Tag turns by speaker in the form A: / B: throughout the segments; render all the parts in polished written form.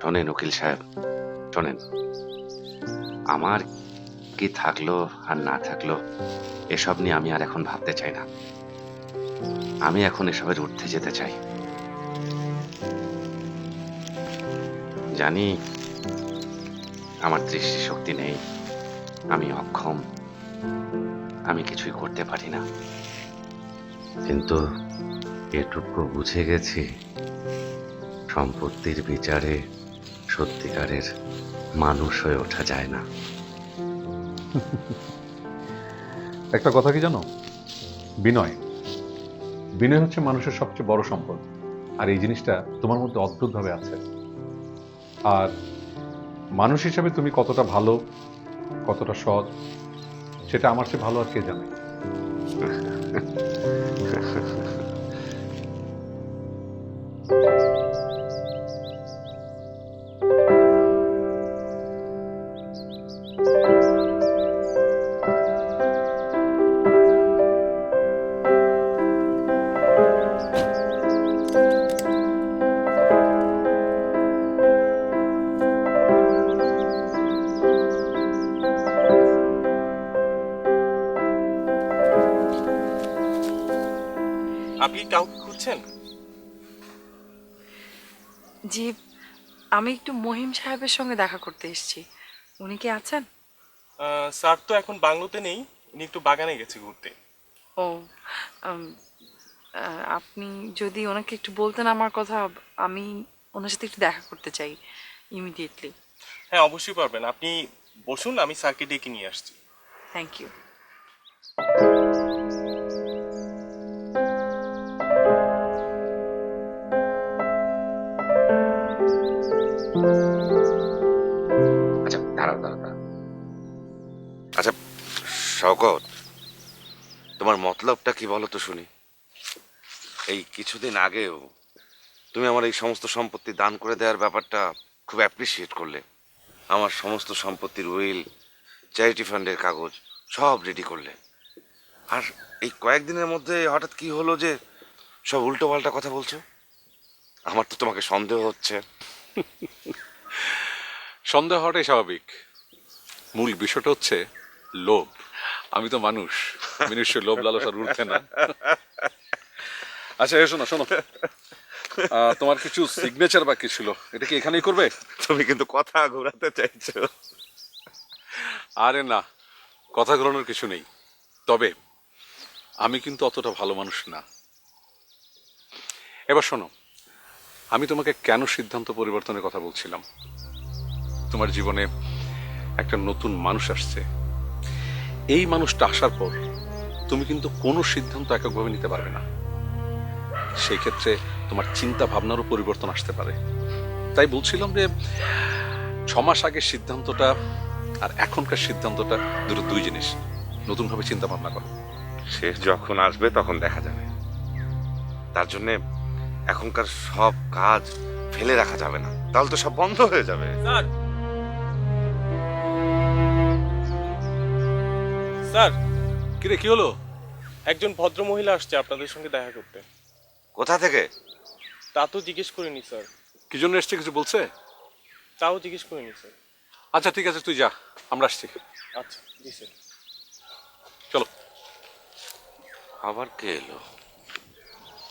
A: শোনেন উকিল সাহেব, শোনেন, আমার কি থাকলো আর না থাকলো এসব নিয়ে আমি আর এখন ভাবতে চাই না। আমি এখন এসবের ঊর্ধ্বে যেতে চাই। জানি আমার দৃষ্টিশক্তি নেই, আমি অক্ষম, আমি কিছুই করতে পারি না, কিন্তু এটুকু বুঝে গেছি সম্পত্তির বিচারে সত্যিকারের মানুষ হয়ে ওঠা যায় না।
B: একটা কথা কি জানো, বিনয় বিনয় হচ্ছে মানুষের সবচেয়ে বড় সম্পদ। আর এই জিনিসটা তোমার মধ্যে অদ্ভুতভাবে আছে। আর মানুষ হিসাবে তুমি কতটা ভালো, কতটা সৎ, সেটা আমার চেয়ে ভালো আর কে জানে।
C: আপনি কাউকে খুঁজছেন?
D: জি, আমি একটু মহিম সাহেবের সঙ্গে দেখা করতে এসেছি। উনি কি আছেন?
C: স্যার তো এখন বাংলোতে নেই, উনি একটু বাগানে গেছে ঘুরতে।
D: ও, উম, আপনি যদি ওনাকে একটু বলতেন আমার কথা, আমি ওনার সাথে একটু দেখা করতে চাই ইমিডিয়েটলি।
C: হ্যাঁ, অবশ্যই পারবেন। আপনি বসুন, আমি স্যারকে ডেকে নিয়ে আসছি।
D: Thank you.
A: আচ্ছা, দাঁড়াও দাঁড়াও দাঁড়াও। আচ্ছা শওকত, তোমার মতলবটা কি বলো তো শুনি। এই কিছুদিন আগেও তুমি আমার এই সমস্ত সম্পত্তি দান করে দেওয়ার ব্যাপারটা খুব অ্যাপ্রিসিয়েট করলে। আমার সমস্ত সম্পত্তির উইল, চ্যারিটি ফান্ডের কাগজ সব রেডি করলে। আর এই কয়েকদিনের মধ্যে হঠাৎ কি হলো যে সব উল্টো পাল্টা কথা বলছো? আমার তো তোমাকে সন্দেহ হচ্ছে।
E: সন্দেহ হওয়াটাই স্বাভাবিক। মূল বিষয়টা হচ্ছে লোভ। আমি তো মানুষ, মনুষ্য লোভ লালসার ঊর্ধ্বে না। আচ্ছা শোনো শোনো, তোমার কিছু সিগনেচার বাকি ছিল, এটা কি এখানেই করবে?
A: তুমি কিন্তু কথা ঘোরাতে চাইছো।
E: আরে না, কথা ঘোরানোর কিছু নেই। তবে আমি কিন্তু অতটা ভালো মানুষ না। এবার শোনো, আমি তোমাকে কেন সিদ্ধান্ত পরিবর্তনের কথা বলছিলাম। তোমার জীবনে একটা নতুন মানুষ আসছে। এই মানুষটা আসার পর তুমি কিন্তু কোনো সিদ্ধান্ত এককভাবে নিতে পারবে না। সেই ক্ষেত্রে তোমার চিন্তা ভাবনারও পরিবর্তন আসতে পারে। তাই বলছিলাম যে 6 মাস আগের সিদ্ধান্তটা আর এখনকার সিদ্ধান্তটা দুটো দুই জিনিস। নতুন ভাবে চিন্তা ভাবনা করো।
A: সে যখন আসবে তখন দেখা যাবে। তার জন্য এখনকার সব কাজ ফেলে রাখা যাবে না, তাহলে তো সব বন্ধ হয়ে যাবে।
C: স্যার, স্যার,
E: কিরে কি হলো?
C: একজন ভদ্র মহিলা আসছে আপনাদের সঙ্গে দেখা করতে।
A: কোথা থেকে?
C: তা তো জিজ্ঞেস করিনি স্যার।
E: কি জন্য এসছে কিছু বলছে?
C: তাও জিজ্ঞেস করিনি স্যার।
E: আচ্ছা ঠিক আছে, তুই যা, আমরা আসছি।
C: আচ্ছা, জি স্যার।
E: চলো।
A: আবার কে এলো?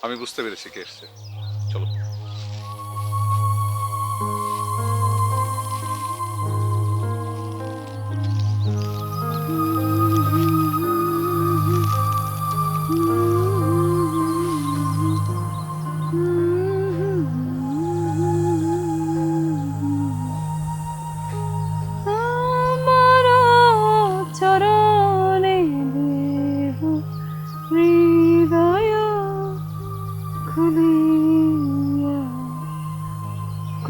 E: আমি বুঝতে পেরেছি কে এসছে, চলো।
D: আমার চরণে দেব হৃদয় খুলিয়া,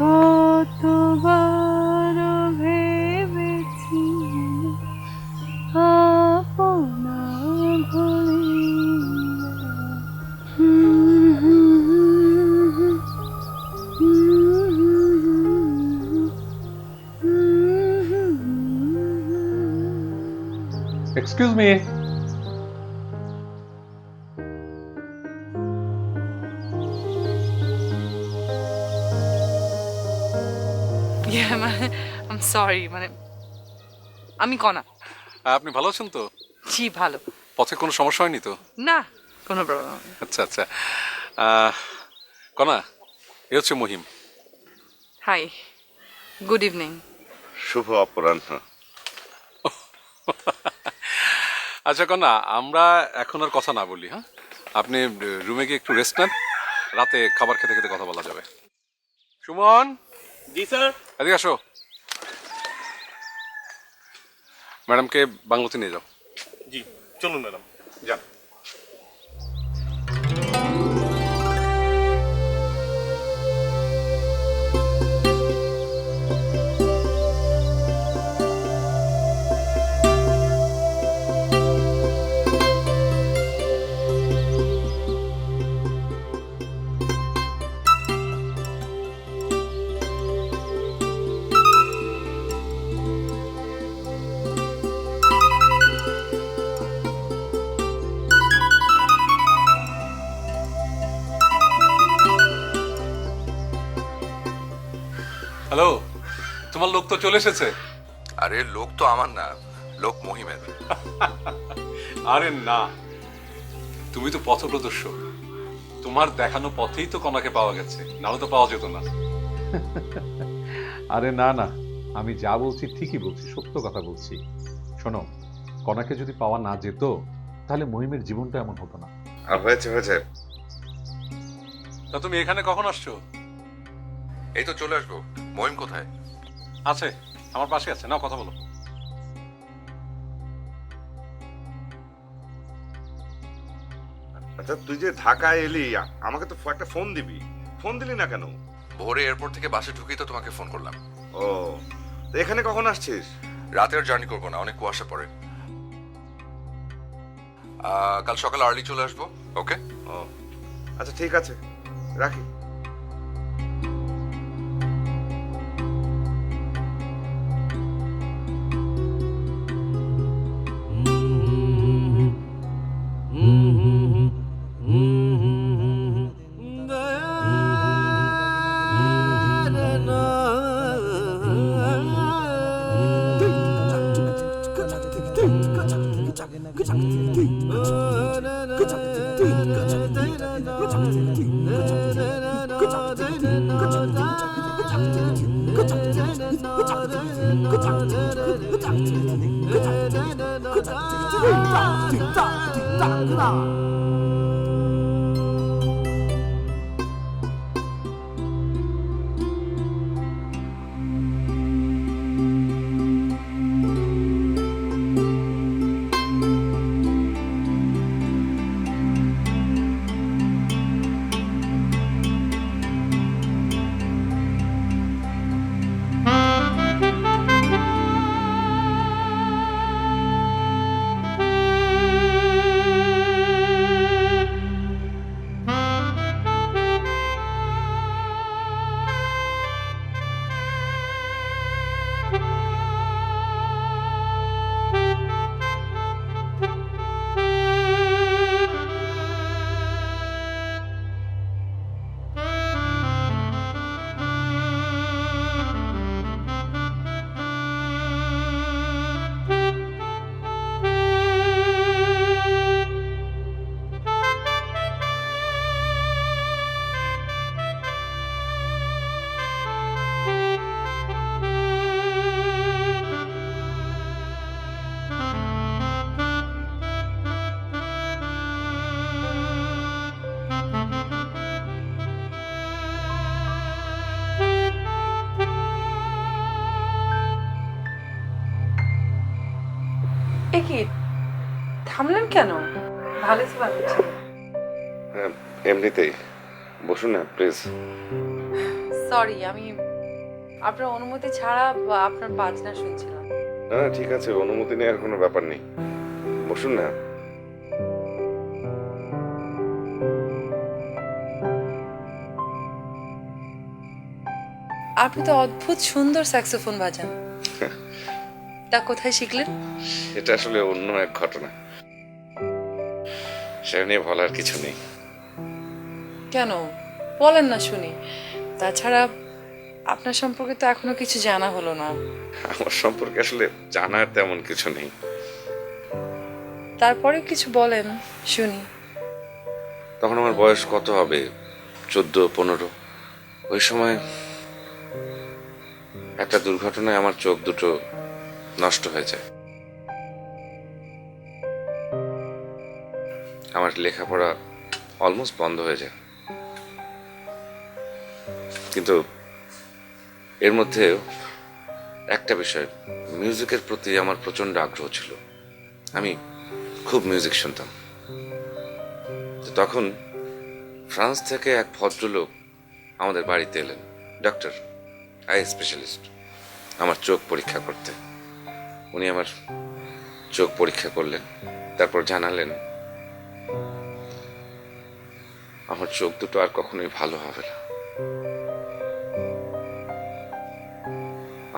D: কতবার ভেবেছি আপনা
B: এক্সকিউজ মি।
D: মানে আই এম সরি, মানে আমি কণা।
E: আপনি ভালো আছেন তো?
D: জি ভালো।
E: পথে কোনো সমস্যা হয়নি তো?
D: না, কোনো প্রবলেম।
E: আচ্ছা আচ্ছা। আহ, কনা, এ হচ্ছে মহিম।
D: Hi, good evening.
A: শুভ অপরাহ্ন।
E: আচ্ছা কনা, আমরা এখন আর কথা না বলি, হ্যাঁ? আপনি রুমে গিয়ে একটু রেস্ট নেন, রাতে খাবার খেতে খেতে কথা বলা যাবে। সুমন,
C: জি স্যার।
E: এদিকে আসো। ম্যাডামকে বাংলোতে নিয়ে যাও।
C: জি চলুন ম্যাডাম।
E: যান। হ্যালো, তোমার লোক তো চলে এসেছে।
A: আরে লোক তো আমার না, লোক মহিমের।
E: আরে না, তুমি তো পথপ্রদর্শক, তোমার দেখানো পথেই তো কনাকে পাওয়া গেছে, নাহলে তো পাওয়া যেত না।
B: আরে না না, আমি যা বলছি ঠিকই বলছি, সত্য কথা বলছি। শোনো, কণাকে যদি পাওয়া না যেত তাহলে মহিমের জীবনটা এমন হতো না।
A: আর হয়েছে হয়েছে,
E: তা তুমি এখানে কখন আসছো?
A: এই তো চলে আসবো। মহিম কোথায়?
E: আছে, আমার পাশে আছে, নাও কথা বলো।
A: আচ্ছা তুই যে ঢাকায় এলি, আমাকে তো একটা ফোন দিবি, ফোন দিলি না কেন?
F: ভোরে এয়ারপোর্ট থেকে বাসে ঢুকেই তো তোমাকে ফোন করলাম।
A: ও, তো এখানে কখন আসছিস?
F: রাতের জার্নি করবো না, অনেক কুয়াশা পড়ে। কাল সকালে আর্লি চলে আসবো। ওকে?
A: ও আচ্ছা ঠিক আছে, রাখি।
D: এ কি, থামলেন কেন? ভালো তো বাজছে।
A: এমনিতেই বসুন না প্লিজ।
D: সরি, আমি আপনার অনুমতি ছাড়া আপনার বাজনা শুনছিলাম।
A: না না ঠিক আছে, অনুমতি নেওয়ার কোনো ব্যাপার নেই, বসুন না।
D: আপনি তো অদ্ভুত সুন্দর স্যাক্সোফোন বাজান। তা কোথায় শিখলেন?
A: এটা আসলে অন্য এক ঘটনা, সেটা নিয়ে বলার কিছু নেই।
D: কেন বলেন না শুনি। তাছাড়া আপনার সম্পর্কে তো এখনো কিছু জানা হলো না।
A: আমার সম্পর্কে আসলে জানার তেমন কিছু নেই।
D: তারপরে কিছু বলেন শুনি।
A: তখন আমার বয়স কত হবে, 14-15। ওই সময় একটা দুর্ঘটনায় আমার চোখ দুটো নষ্ট হয়ে যায়। আমার লেখাপড়া অলমোস্ট বন্ধ হয়ে যায়, কিন্তু এর মধ্যে একটা বিষয়, মিউজিকের প্রতি আমার প্রচন্ড আগ্রহ ছিল। আমি খুব মিউজিক শুনতাম। তো তখন ফ্রান্স থেকে এক ভদ্রলোক আমাদের বাড়িতে এলেন, ডক্টর, আই স্পেশালিস্ট, আমার চোখ পরীক্ষা করতে। উনি আমার চোখ পরীক্ষা করলেন, তারপর জানালেন আমার চোখ দুটো আর কখনোই ভালো হবে না।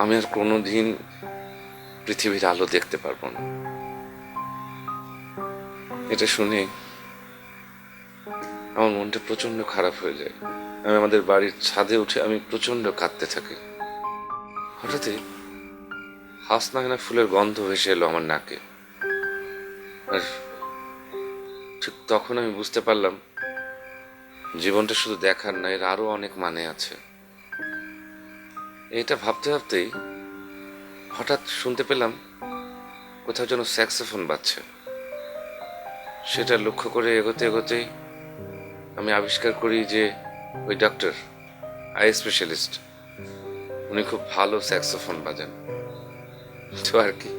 A: আমি আর কোনোদিন পৃথিবীর আলো দেখতে পারবো না। এটা শুনে আমার মনটা প্রচন্ড খারাপ হয়ে যায়। আমি আমাদের বাড়ির ছাদে উঠে আমি প্রচন্ড কাঁদতে থাকি। হঠাৎই হাসনাহেনা ফুলের গন্ধ ভেসে এলো আমার নাকে, আর ঠিক তখন আমি বুঝতে পারলাম জীবনটা শুধু দেখার না, এর আরো অনেক মানে আছে। এটা ভাবতে ভাবতেই হঠাৎ শুনতে পেলাম কোথাও যেন স্যাক্সোফোন বাজছে। সেটা লক্ষ্য করে এগোতে এগোতেই আমি আবিষ্কার করি যে ওই ডক্টর, আই স্পেশালিস্ট, উনি খুব ভালো স্যাক্সোফোন বাজান। তো আর কি,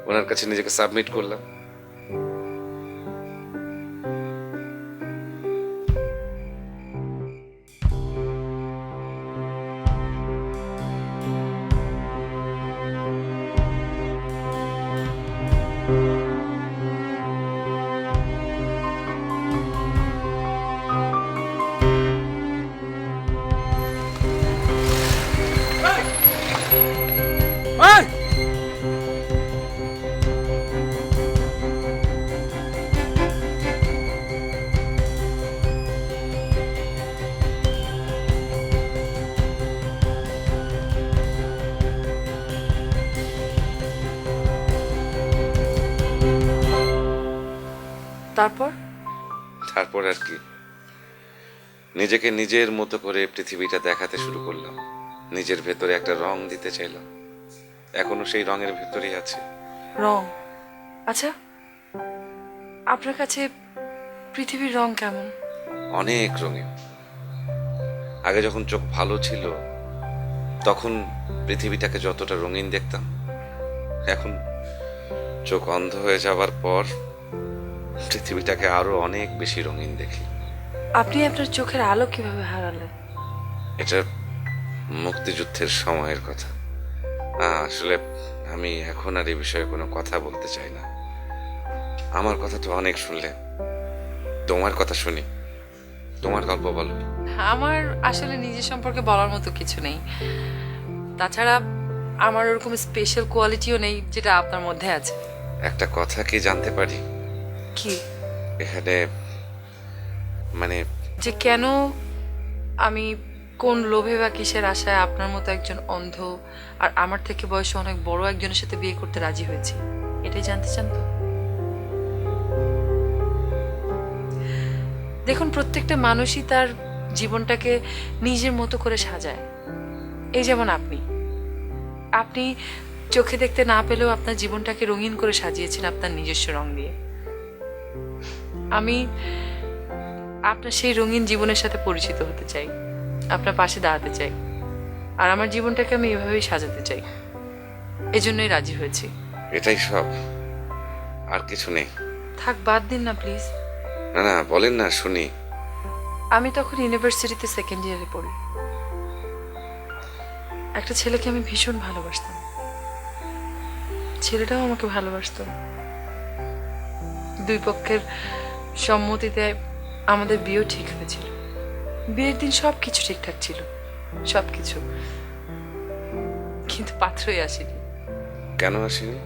A: ওনার কাছে নিজেকে সাবমিট করলাম।
D: তারপর
A: তারপর আর কি, নিজেকে নিজের মতো করে পৃথিবীটা দেখাতে শুরু করলাম। নিজের ভেতরে একটা রং দিতে চাইলাম। এখনো সেই রঙের ভেতরেই আছে।
D: রং? আচ্ছা, আপনার কাছে পৃথিবীর রং কেমন?
A: অনেক রঙিন। আগে যখন চোখ ভালো ছিল তখন পৃথিবীটাকে যতটা রঙিন দেখতাম, এখন চোখ অন্ধ হয়ে যাওয়ার পর পৃথিবীটাকে আরো অনেক বেশি রঙিন দেখি।
D: আপনি আপনার চোখের আলো কিভাবে হারালেন?
A: এটা মুক্তিযুদ্ধের সময়ের কথা। আসলে আমি এখন আর এই বিষয়ে কোনো কথা বলতে চাই না। আমার কথা তো অনেক শুনলে, তোমার কথা শুনি। তোমার গল্প বলো।
D: আমার আসলে নিজের সম্পর্কে বলার মতো কিছু নেই। তাছাড়া আমার ওরকম স্পেশাল কোয়ালিটিও নেই যেটা আপনার মধ্যে আছে।
A: একটা কথা কি জানতে পারি?
D: কি?
A: এখানে মানে
D: যে কেন আমি কোন লোভে বা কিসের আশায় আপনার মতো একজন অন্ধ আর আমার থেকে বয়সে অনেক বড় একজনের সাথে বিয়ে করতে রাজি হয়েছি, এটাই জানতে চান তো? দেখুন, প্রত্যেকটা মানুষই তার জীবনটাকে নিজের মতো করে সাজায়। এই যেমন আপনি আপনি চোখে দেখতে না পেলেও আপনার জীবনটাকে রঙিন করে সাজিয়েছেন আপনার নিজস্ব রং দিয়ে। আমি আপনার সেই রঙিন জীবনের সাথে পরিচিত হতে চাই, আপনার পাশে দাঁড়াতে চাই, আর আমার জীবনটাকে আমি এভাবেই সাজাতে চাই। এজন্যই রাজি হয়েছি।
A: এটাই সব, আর কিছু নেই?
D: থাক, বাদ দিন না প্লিজ।
A: না না, বলেন না, শুনি।
D: আমি তখন ইউনিভার্সিটিতে সেকেন্ড ইয়ারে পড়ি। একটা ছেলেকে আমি ভীষণ ভালোবাসতাম, ছেলেটাও আমাকে ভালোবাসতো। দুই পক্ষের সম্মতিতে আমাদের বিয়েও ঠিক হয়েছিল। বিয়ের দিন সবকিছু ঠিকঠাক ছিল, সবকিছু, কিন্তু পাত্রই আসেনি।
A: কেন আসেনি?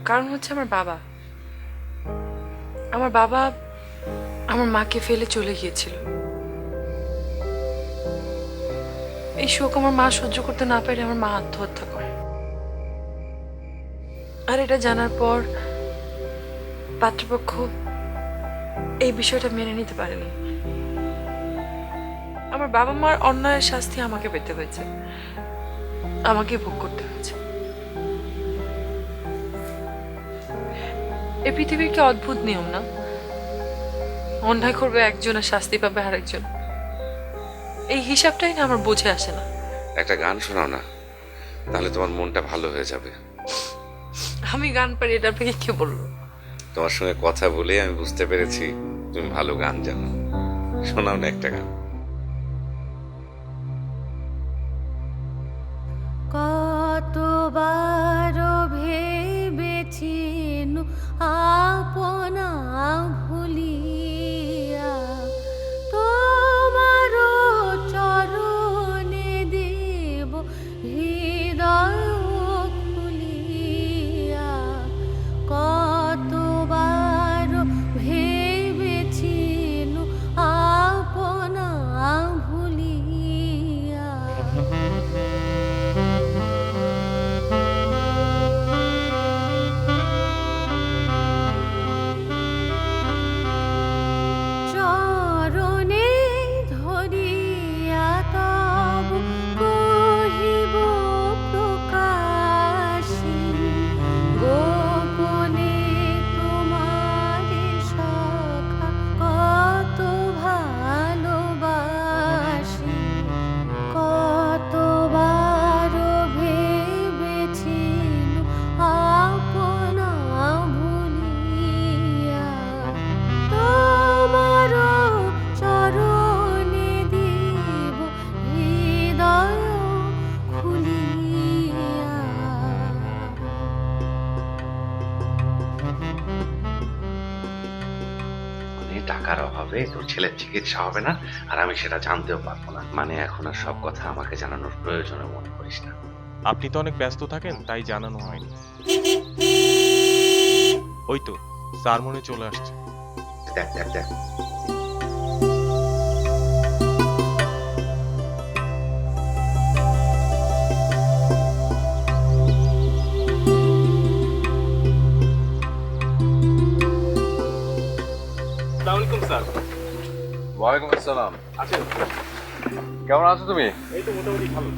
D: কারণ হচ্ছে আমার বাবা। আমার বাবা আমার মাকে ফেলে চলে গিয়েছিল। এই শোক আমার মা সহ্য করতে না পারে আমার মা আত্মহত্যা করে। আর এটা জানার পর পাত্রপক্ষ এই বিষয়টা মেনে নিতে পারেনি। আমার বাবা মার অন্যায়ের শাস্তি আমাকে পেতে হয়েছে, আমাকে ভোগ করতে হয়েছে। এই পৃথিবীর কি অদ্ভুত নিয়ম না? অন্যায় করবে একজন আর শাস্তি পাবে আরেকজন। এই হিসাবটাই না আমার বুঝে আসে না।
A: একটা গান শোনাও না, তাহলে তোমার মনটা ভালো হয়ে যাবে।
D: আমি গান পারি এটা আপনাকে কে বললো?
A: তোমার সঙ্গে কথা বলে আমি বুঝতে পেরেছি তুমি ভালো গান জানো। শোনাও না একটা গান।
G: কতবার ভেবেছি আপনা ভুলিয়া তোমার চরণে দেব হৃদয় খুলিয়া। কতবার ভেবেছি আপনা ভুলিয়া। চরণে ধরিয়া তব কহিব প্রকাশী গোপনে তোমারে সখা কত ভালোবাসি। কতবার ভেবেছি আপনা ভুলিয়া তোমার চরণে দেব হৃদয় খুলিয়া।
A: টাকার অভাবে তোর ছেলের চিকিৎসা হবে না, আর আমি সেটা জানতেও পারবো না। মানে এখন আর সব কথা আমাকে জানানোর প্রয়োজনে মনে করিস না।
C: আপনি তো অনেক ব্যস্ত থাকেন, তাই জানানো হয়নি। ওই তো স্যার মনে চলে আসছে।
A: দেখ দেখ দেখ,
C: আসসালামু আলাইকুম স্যার।
E: ওয়ালাইকুম আসসালাম।
C: আছেন?
E: কেমন আছো তুমি?
C: এই তো মোটামুটি ভালো।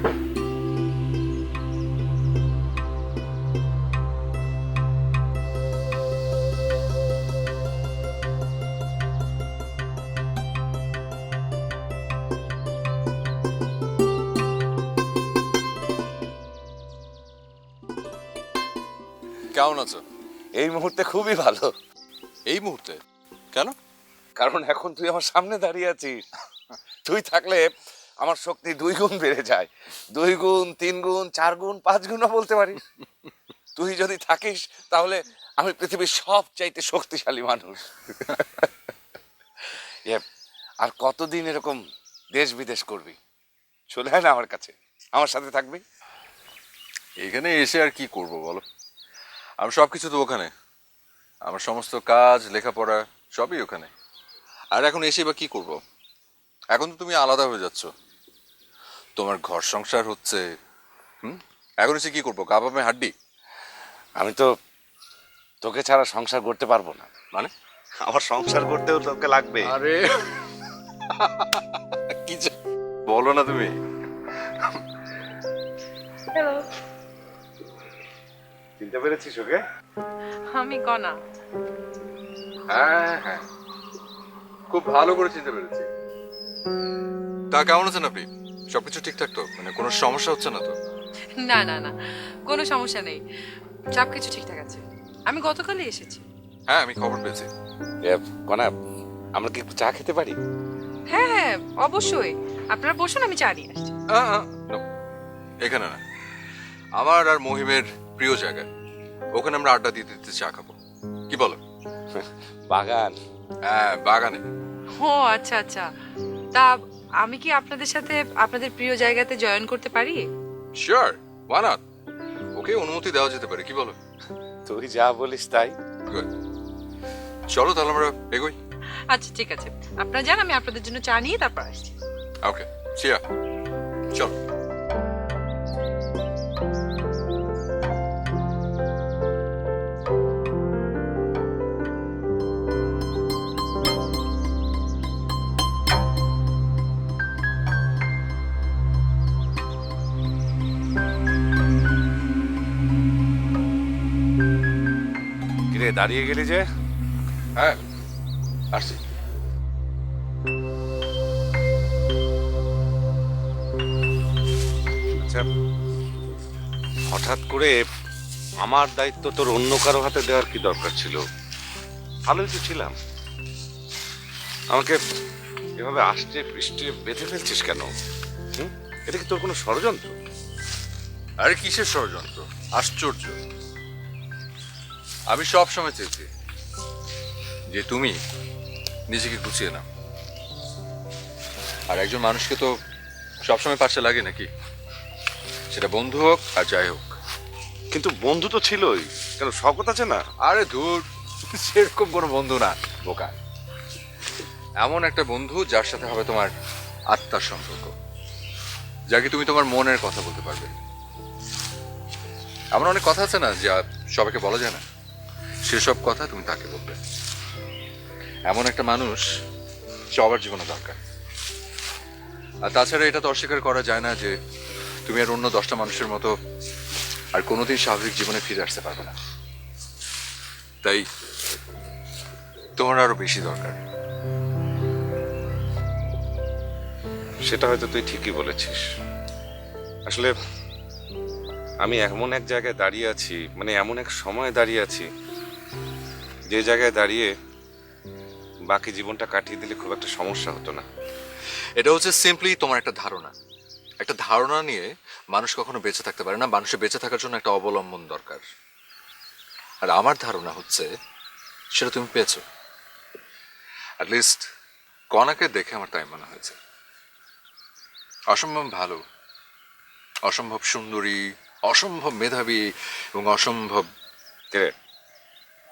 F: কেমন আছো?
A: এই মুহূর্তে খুবই ভালো।
F: এই মুহূর্তে কেন?
A: কারণ এখন তুই আমার সামনে দাঁড়িয়ে আছিস। তুই থাকলে আমার শক্তি 2 গুণ বেড়ে যায়। 2 গুণ, 3 গুণ, 4 গুণ, 5 গুণও বলতে পারিস। তুই যদি থাকিস তাহলে আমি পৃথিবীর সবচাইতে শক্তিশালী মানুষ। আর কতদিন এরকম দেশ বিদেশ করবি? চলে আয় না আমার কাছে, আমার সাথে থাকবি।
F: এখানে এসে আর কি করব বলো? আমি সবকিছু তো ওখানে, আমার সমস্ত কাজ লেখাপড়া সবই ওখানে। আর এখন এসে বা কি করব? এখন তো তুমি আলাদা হয়ে যাচ্ছ, তোমার ঘর সংসার হচ্ছে। এখন এসে কি করবো? কাবাবে হাড্ডি?
A: আমি তো তোকে ছাড়া সংসার করতে পারবো না।
F: মানে
A: আমার সংসার করতেও তোকে লাগবে।
F: আরে কি যে বলো না তুমি।
D: হ্যালো,
A: চিনতে পেরেছিস ওকে?
D: আমি কনা।
F: হ্যাঁ হ্যাঁ, খুব ভালো করে চিনতে পেরেছি। তা কেমন আছেন আপনি? সবকিছু ঠিকঠাক তো? মানে কোনো সমস্যা হচ্ছে না তো?
D: না না না, কোনো সমস্যা নেই, সব কিছু ঠিকঠাক আছে। আমি গতকালই এসেছি।
F: হ্যাঁ আমি খবর পেয়েছি।
A: কনা, আমরা কি একটু চা খেতে পারি?
D: হ্যাঁ হ্যাঁ অবশ্যই, আপনারা বসুন, আমি চা নিয়ে আসছি।
F: No, এখানে না, আমার আর মহিমের প্রিয় জায়গা, ওখানে আমরা আড্ডা দিতে দিতে চা খাবো, কি বলো?
A: বাগান?
F: হ্যাঁ বাগানে।
D: ও আচ্ছা আচ্ছা, তা আমি কি আপনাদের সাথে আপনাদের প্রিয় জায়গাতে জয়েন করতে পারি?
F: Sure, why not? ওকে অনুমতি দেওয়া যেতে পারে, কি বলো?
A: তুই যা বলিস তাই।
F: Good. চলো তাহলে আমরা এগোই।
D: আচ্ছা ঠিক আছে, আপনারা যান, আমি আপনাদের জন্য চা নিয়ে তারপর আসছি।
F: ওকে, সিয়া। চল।
A: কিরে দাঁড়িয়ে গেলি যে?
F: হ্যাঁ, আসছি।
A: আচ্ছা, হঠাৎ করে আমার দায়িত্ব তোর অন্য কারো হাতে দেওয়ার কি দরকার ছিল? ভালোই তো ছিলাম। আমাকে এভাবে আষ্টে পৃষ্ঠে বেঁধে ফেলছিস কেন? হুম? এটা কি তোর কোনো ষড়যন্ত্র?
F: আরে কিসের ষড়যন্ত্র? আশ্চর্য। আমি সব সময় চেয়েছি যে তুমি নিজেকে গুছিয়ে নাও। আর একজন মানুষকে তো সবসময় পাশে লাগে নাকি, সেটা বন্ধু হোক আর যাই হোক।
A: কিন্তু বন্ধু তো ছিলই, কেন শওকত আছে না?
F: আরে ধুর, সেরকম কোনো বন্ধু না বোকা। এমন একটা বন্ধু যার সাথে হবে তোমার আত্মার সম্পর্ক, যাকে তুমি তোমার মনের কথা বলতে পারবে। এমন অনেক কথা আছে না যা সবাইকে বলা যায় না, সেসব কথা তুমি তাকে বলবে। এমন একটা মানুষ সবার জীবনে দরকার। আর তাছাড়া এটা তো অস্বীকার করা যায় না যে তুমি আর অন্য 10টা মানুষের মতো আর কোনোদিন স্বাভাবিক জীবনে ফিরে আসতে পারবে না। তাই তোমার আরো বেশি দরকার।
A: সেটা হয়তো তুই ঠিকই বলেছিস। আসলে আমি এমন এক জায়গায় দাঁড়িয়ে আছি, মানে এমন এক সময় দাঁড়িয়ে আছি, যে জায়গায় দাঁড়িয়ে বাকি জীবনটা কাটিয়ে দিলে খুব একটা সমস্যা হতো না।
F: এটা হচ্ছে সিম্পলি তোমার একটা ধারণা। একটা ধারণা নিয়ে মানুষ কখনো বেঁচে থাকতে পারে না। মানুষের বেঁচে থাকার জন্য একটা অবলম্বন দরকার। আর আমার ধারণা হচ্ছে সেটা তুমি পেয়েছো। অ্যাটলিস্ট কনাকে দেখে আমার তাই মনে হয়েছে। অসম্ভব ভালো, অসম্ভব সুন্দরী, অসম্ভব মেধাবী এবং অসম্ভব।
A: কে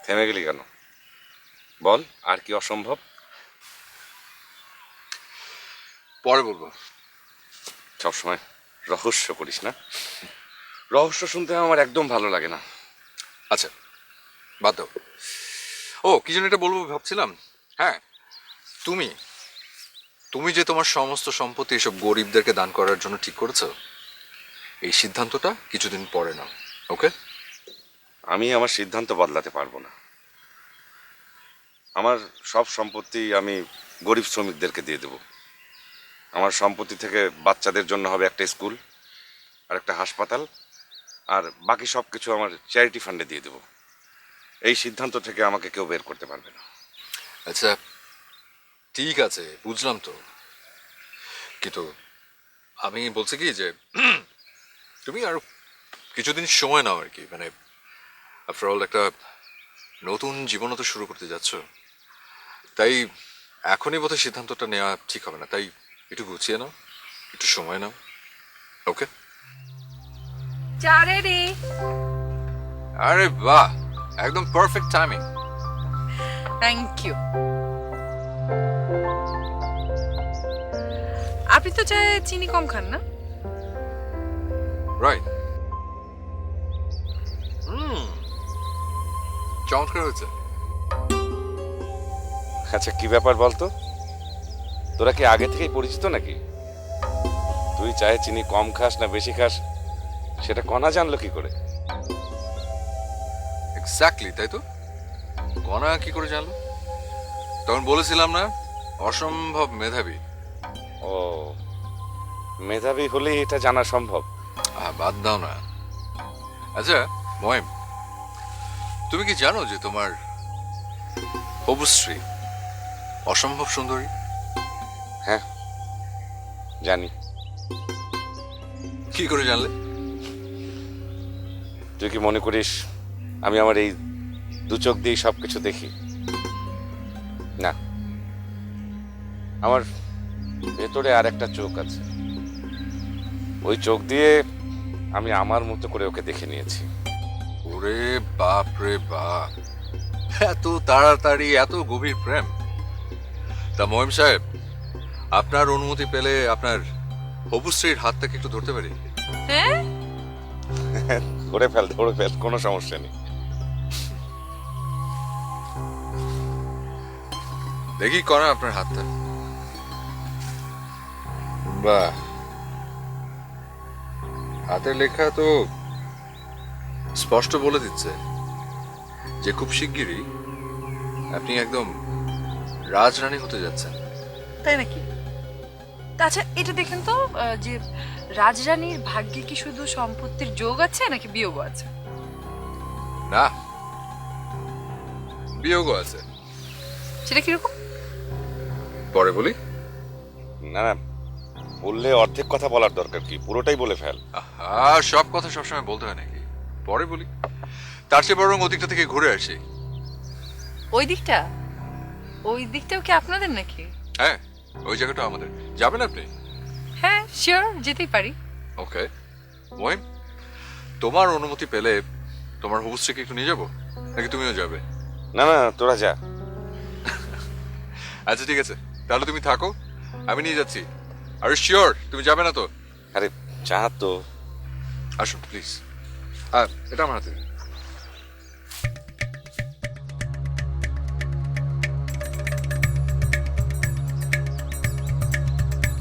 A: থেমে গেলি কেন? বল, আর কি অসম্ভব?
F: পরে বলবো।
A: সবসময় রহস্য করিস না। রহস্য শুনতে আমার একদম ভালো লাগে না।
F: আচ্ছা, বাদ দাও। ও কি যেন এটা বলবো ভাবছিলাম। হ্যাঁ, তুমি তুমি যে তোমার সমস্ত সম্পত্তি এসব গরিবদেরকে দান করার জন্য ঠিক করেছো, এই সিদ্ধান্তটা কিছুদিন পরে নাও। ওকে?
A: আমি আমার সিদ্ধান্ত বদলাতে পারবো না। আমার সব সম্পত্তি আমি গরিব শ্রমিকদেরকে দিয়ে দেব। আমার সম্পত্তি থেকে বাচ্চাদের জন্য হবে একটা স্কুল আর একটা হাসপাতাল, আর বাকি সব কিছু আমার চ্যারিটি ফান্ডে দিয়ে দেব। এই সিদ্ধান্ত থেকে আমাকে কেউ বের করতে পারবে না।
F: আচ্ছা ঠিক আছে, বুঝলাম তো। কিন্তু আমি বলছি কি যে তুমি আর কিছুদিন সময় নাও আর কি। মানে আফটার অল একটা নতুন জীবনও তো শুরু করতে যাচ্ছ। তাই এখনই বোধহয় সিদ্ধান্তটা নেওয়া ঠিক হবে না। তাই একটু গুছিয়ে নাও, একটু সময় নাও। ওকে?
D: চা রেডি।
F: আরে বাহ, একদম পারফেক্ট টাইমিং।
D: Thank you. আপনি তো চায়ে চিনি কম খান না?
F: রাইট। চমৎকার হয়েছে।
A: আচ্ছা, কি ব্যাপার বলতো? তোরা কি আগে থেকেই পরিচিত নাকি? তুই চায়ে চিনি কম খাস না বেশি খাস সেটা কণা জানলো কি করে?
F: এক্স্যাক্টলি, তাই তো। কণা কি করে জানলো? তখন বলেছিলাম না, অসম্ভব মেধাবী।
A: ও, মেধাবী হলেই এটা জানা সম্ভব?
F: বাদ দাও না। আচ্ছা মহিম, তুমি কি জানো যে তোমার হবুশ্রী অসম্ভব সুন্দরী?
A: হ্যাঁ জানি।
F: কি করে জানলে?
A: তুই কি মনে করিস আমি আমার এই দু চোখ দিয়ে সবকিছু দেখি? না, আমার ভেতরে আর একটা চোখ আছে। ওই চোখ দিয়ে আমি আমার মতো করে ওকে দেখে নিয়েছি।
F: ওরে বাপ রে বাপ, এত তাড়াতাড়ি এত গভীর প্রেম! তা মহিম সাহেব, আপনার অনুমতি পেলে আপনার হবু স্ত্রীর হাতটাকে একটু ধরতে পারি?
D: হ্যাঁ,
A: ধরে ফেল, কোনো সমস্যা নেই।
F: দেখি করা আপনার হাতটা। বাহ, হাতের লেখা তো স্পষ্ট বলে দিচ্ছে যে খুব শিগগিরই আপনি একদম রাজরানী হতে যাচ্ছেন।
D: তাই নাকি? আচ্ছা, এটা দেখেন তো যে রাজরানীর ভাগ্যে কি শুধু সম্পত্তির যোগ আছে নাকি বিয়োগ আছে?
F: না, বিয়োগও আছে।
D: সেটা কিরকম?
F: পরে বলি।
A: না না, বললে অর্ধেক কথা বলার দরকার কি, পুরোটাই বলে ফেল।
F: আহা, সব কথা সবসময় বলতে হয় নাকি? পরে বলি। তার চেয়ে বরং ওদিকটা থেকে ঘুরে আসি।
D: ওই দিকটা? ওই দিকটাও কি আপনাদের নাকি?
F: হ্যাঁ, ওই জায়গাটা আমাদের। যাবেন আপনি?
D: হ্যাঁ, শিওর, যেতেই পারি।
F: ওকে মহিম, তোমার অনুমতি পেলে তোমার হবুশ্রীকে একটু নিয়ে যাবো, নাকি তুমিও যাবে?
A: না না, তোরা যা।
F: আচ্ছা ঠিক আছে, তাহলে তুমি থাকো, আমি নিয়ে যাচ্ছি। আর শিওর তুমি যাবে না তো?
A: আরে যা তো।
F: আসুন প্লিজ। এটা আমার হাতে।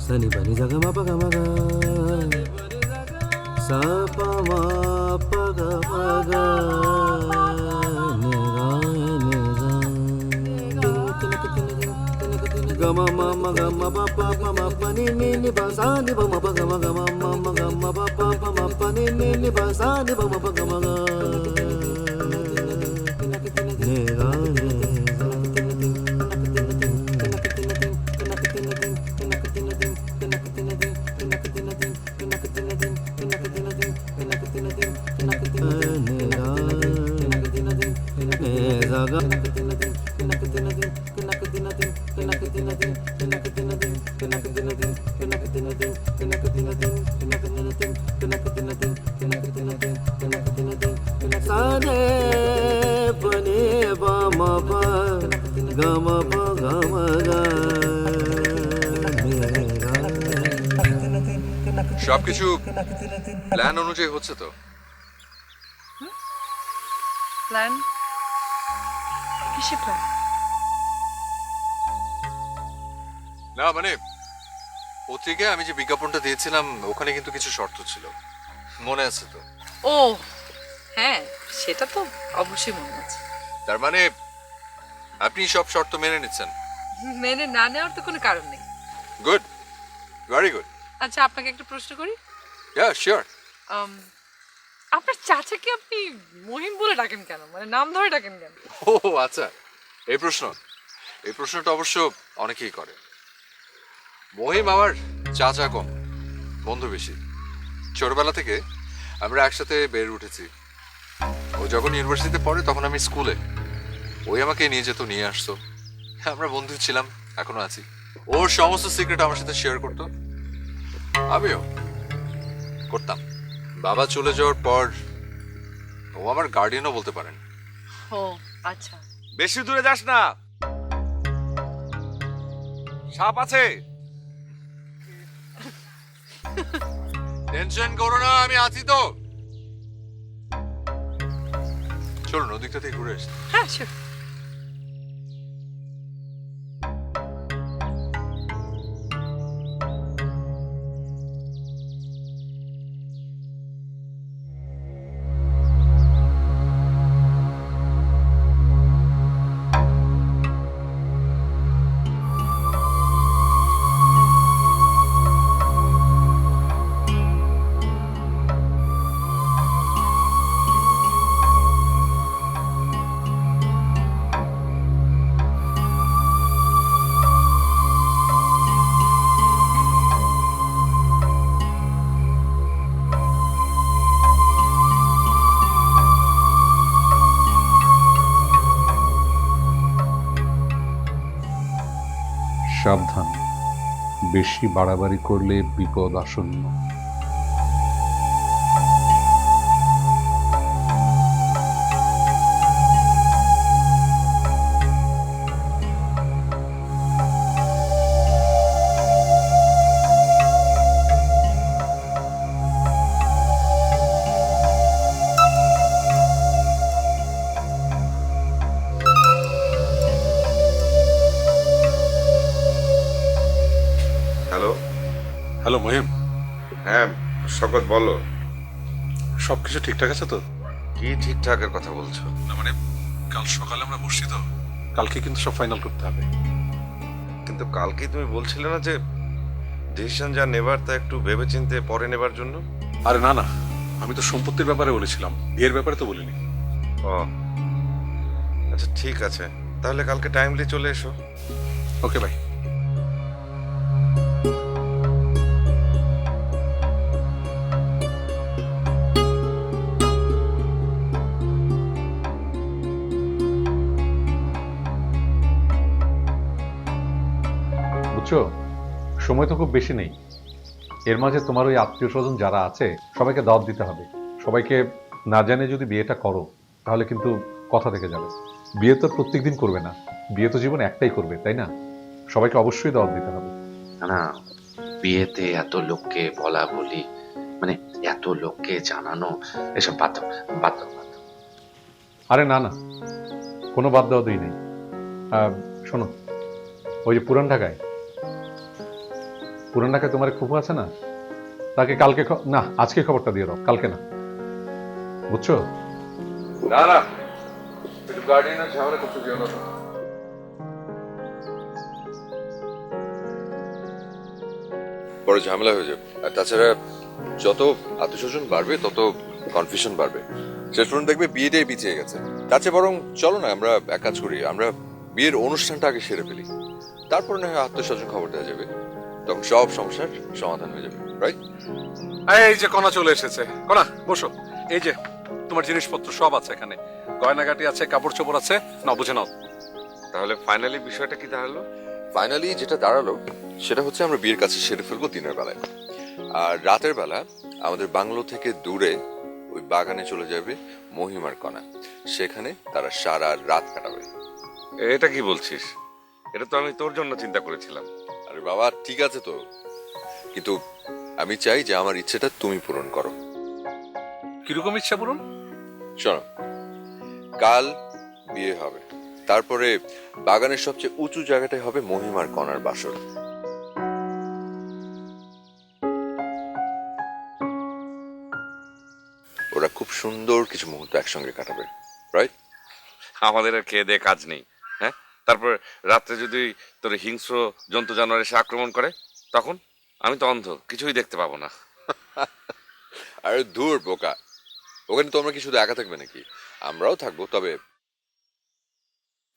H: सनी बनी जग म पग मग स प म पग मग नि गा नि ग ग म म म ग म प प म प नि नि नि ब सा नि ब म प ग म ग म म म ग म प प प म प नि नि नि ब सा नि ब म प ग म ग नि गा नि
F: সবকিছু প্ল্যান অনুযায়ী হচ্ছে তো?
D: প্ল্যান? কিসে প্ল্যান?
F: না মানে পত্রিকায় আমি যে বিজ্ঞাপনটা দিয়েছিলাম ওখানে কিন্তু কিছু শর্ত ছিল, মনে আছে তো?
D: ও হ্যাঁ, সেটা তো অবশ্যই মনে আছে।
F: তার মানে আপনি সব শর্ত মেনে নিচ্ছেন?
D: মেনে না নেওয়ার তো কোনো কারণ নেই।
F: Good, very good.
D: আচ্ছা, আপনাকে একটা প্রশ্ন করি।
F: Yeah sure.
D: আপনার চাচাকে আপনি মহিম বলে ডাকেন কেন? মানে নাম ধরে ডাকেন কেন?
F: ও আচ্ছা, এই প্রশ্নটা অবশ্য অনেকেই করে। মহিম আমার চাচা কম, বন্ধু বেশি। ছোটবেলা থেকে আমরা একসাথে বেড়ে উঠেছি। ও যখন ইউনিভার্সিটিতে পড়ে তখন আমি স্কুলে, ওই আমাকে নিয়ে যেত, নিয়ে আসতো। আমরা বন্ধু ছিলাম, এখনো আছি। ওর সমস্ত সিক্রেট আমার সাথে শেয়ার করতো, আমিও করতাম। বাবা চলে যাওয়ার পর ও আমার গার্ডিয়ানও বলতে পারেন।
D: ও আচ্ছা।
A: বেশি দূরে যাস না, সাপ আছে।
F: টেনশন করো না, আমি আছি তো। চলো নদীটা থেকে ঘুরে আসি।
D: হ্যাঁ শিওর।
B: সাবধান, বেশি বাড়াবাড়ি করলে বিপদ আসন্ন।
E: হ্যালো মহিম,
A: হ্যাঁ শকত বলো।
E: সবকিছু ঠিকঠাক আছে তো?
A: কি ঠিকঠাকের কথা বলছো?
E: না মানে কাল সকালে আমরা বসছি তো, কালকে কিন্তু সব ফাইনাল করতে হবে।
A: কিন্তু কালকেই তুমি বলছিলে না যে ডিসিশন যা নেবার তা একটু ভেবেচিন্তে পরে নেবার জন্য?
E: আরে না না, আমি তো সম্পত্তির ব্যাপারে বলেছিলাম, বিয়ের ব্যাপারে তো বলিনি।
A: ও আচ্ছা ঠিক আছে, তাহলে কালকে টাইমলি চলে এসো।
E: ওকে ভাই।
B: বুঝছো, সময় তো খুব বেশি নেই। এর মাঝে তোমার ওই আত্মীয় স্বজন যারা আছে সবাইকে দাওয়াত দিতে হবে। সবাইকে না জানে যদি বিয়েটা করো তাহলে কিন্তু কথা থেকে যাবে। বিয়ে তো প্রত্যেকদিন করবে না, বিয়ে তো জীবনে একটাই করবে, তাই না? সবাইকে অবশ্যই দাওয়াত দিতে হবে।
I: না, বিয়েতে এত লোককে বলা বলি, মানে এত লোককে জানানো, এসব বাদ দাও, বাদ দাও, বাদ দাও।
B: আরে না না, কোনো বাদ দেওয়া দুই নেই। শোনো, ওই যে পুরান ঢাকায় তোমার ফুফু আছে না, তাকে কালকে না আজকে খবরটা দিয়ে দাও, কালকে না, বুঝছো?
F: না না, একটু গার্ডিয়ানের ঝামেলা করতে দিও না। বড় ঝামেলা হয়ে যাবে। আর তাছাড়া যত আত্মীয়স্বজন বাড়বে তত কনফিউশন বাড়বে। শেষ পর্যন্ত দেখবে বিয়েটাই পিছিয়ে গেছে। তার চেয়ে বরং চলো না আমরা এক কাজ করি, আমরা বিয়ের অনুষ্ঠানটা আগে সেরে ফেলি, তারপর না হয় আত্মীয়স্বজন খবর দেওয়া যাবে, তখন সব সমস্যার সমাধান হয়ে যাবে, রাইট?
E: এই যে কণা চলে এসেছে। কণা বসো, এই যে তোমার জিনিসপত্র সব আছে এখানে, গয়নাগাটি আছে, কাপড় চোপড় আছে, না বুঝে নাও।
A: তাহলে ফাইনালি বিষয়টা কি দাঁড়ালো?
F: ফাইনালি যেটা দাঁড়ালো সেটা হচ্ছে আমরা বিয়ের কাছে সেরে ফেলবো দিনের বেলায়, আর রাতের বেলা আমাদের বাংলো থেকে দূরে ওই বাগানে চলে যাবে মহিমার কণা, সেখানে তারা সারা রাত কাটাবে।
A: এটা কি বলছিস? এটা তো আমি তোর জন্য চিন্তা করেছিলাম।
F: আরে বাবা ঠিক আছে তো, কিন্তু আমি চাই যে আমার ইচ্ছেটা তুমি পূরণ করো।
E: কিরকম ইচ্ছা বলুন?
F: শোনো, কাল বিয়ে হবে, তারপরে বাগানের সবচেয়ে উঁচু জায়গাটাই হবে মহিমার কণার বাসর। ওরা খুব সুন্দর কিছু মুহূর্ত একসঙ্গে কাটাবে, রাইট?
A: আমাদের আর খেয়ে দিয়ে কাজ নেই, হ্যাঁ? তারপর রাত্রে যদি তোর হিংস্র জন্তু জানোয়ার এসে আক্রমণ করে, তখন আমি তো অন্ধ, কিছুই দেখতে পাবো না।
F: আরে দূর বোকা, ওখানে তোমরা কি শুধু একা থাকবে নাকি? আমরাও থাকবো, তবে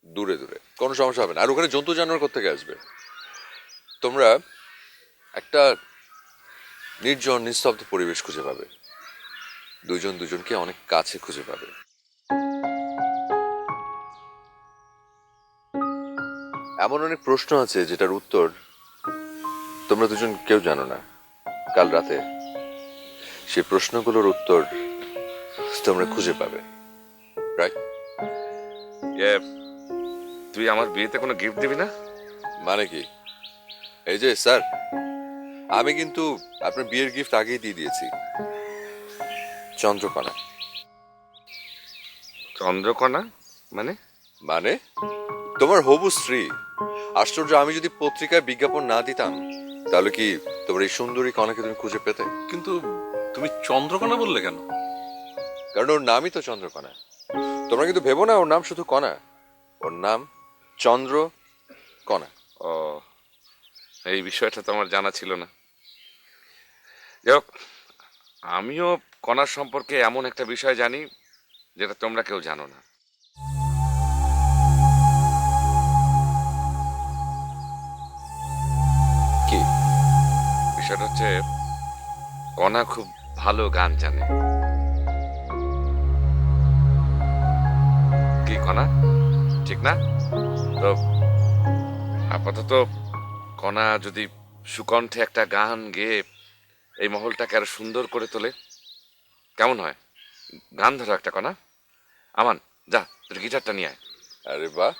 F: দূরে দূরে, কোনো সমস্যা হবে না। আর ওখানে জন্তু জানোয়ার কোত্থেকে আসবে? তোমরা একটা নির্জন নিস্তব্ধ পরিবেশ খুঁজে পাবে, দুজন দুজনকে অনেক কাছে খুঁজে পাবে। এমন অনেক প্রশ্ন আছে যেটার উত্তর তোমরা দুজন কেউ জানো না। কাল রাতে সেই প্রশ্নগুলোর উত্তর তোমরা খুঁজে পাবে, রাইট?
A: এ, তুই আমার বিয়েতে কোনো গিফট দিবি না?
F: মানে কি? এই যে স্যার, আমি কিন্তু আপনার বিয়ের গিফট আগেই দিয়ে দিয়েছি, চন্দ্রকণা।
A: চন্দ্রকণা মানে?
F: মানে তোমার হবু স্ত্রী। আশ্চর্য, আমি যদি পত্রিকায় বিজ্ঞাপন না দিতাম তাহলে কি তোমার এই সুন্দরী কণাকে তুমি খুঁজে পেতে?
E: কিন্তু তুমি চন্দ্রকণা বললে কেন?
F: কারণ ওর নামই তো চন্দ্রকণা। তোমরা কিন্তু ভেবো না ওর নাম শুধু কণা, ওর নাম চন্দ্রকণা।
A: ও, এই বিষয়টা তো আমার জানা ছিল না। যাই হোক, আমিও কণার সম্পর্কে এমন একটা বিষয় জানি যেটা তোমরা কেউ জানো না।
F: কি
A: বিষয়টা হচ্ছে, কণা খুব ভালো গান জানে। কি কণা, ঠিক না? তো আপাতত কণা যদি সুকণ্ঠে একটা গান গেয়ে এই মহলটাকে আরো সুন্দর করে তোলে, কেমন হয়? গান ধরো একটা, কণা। আমান, যা তোর গিটারটা নিয়ে আয়।
F: আরে বাহ,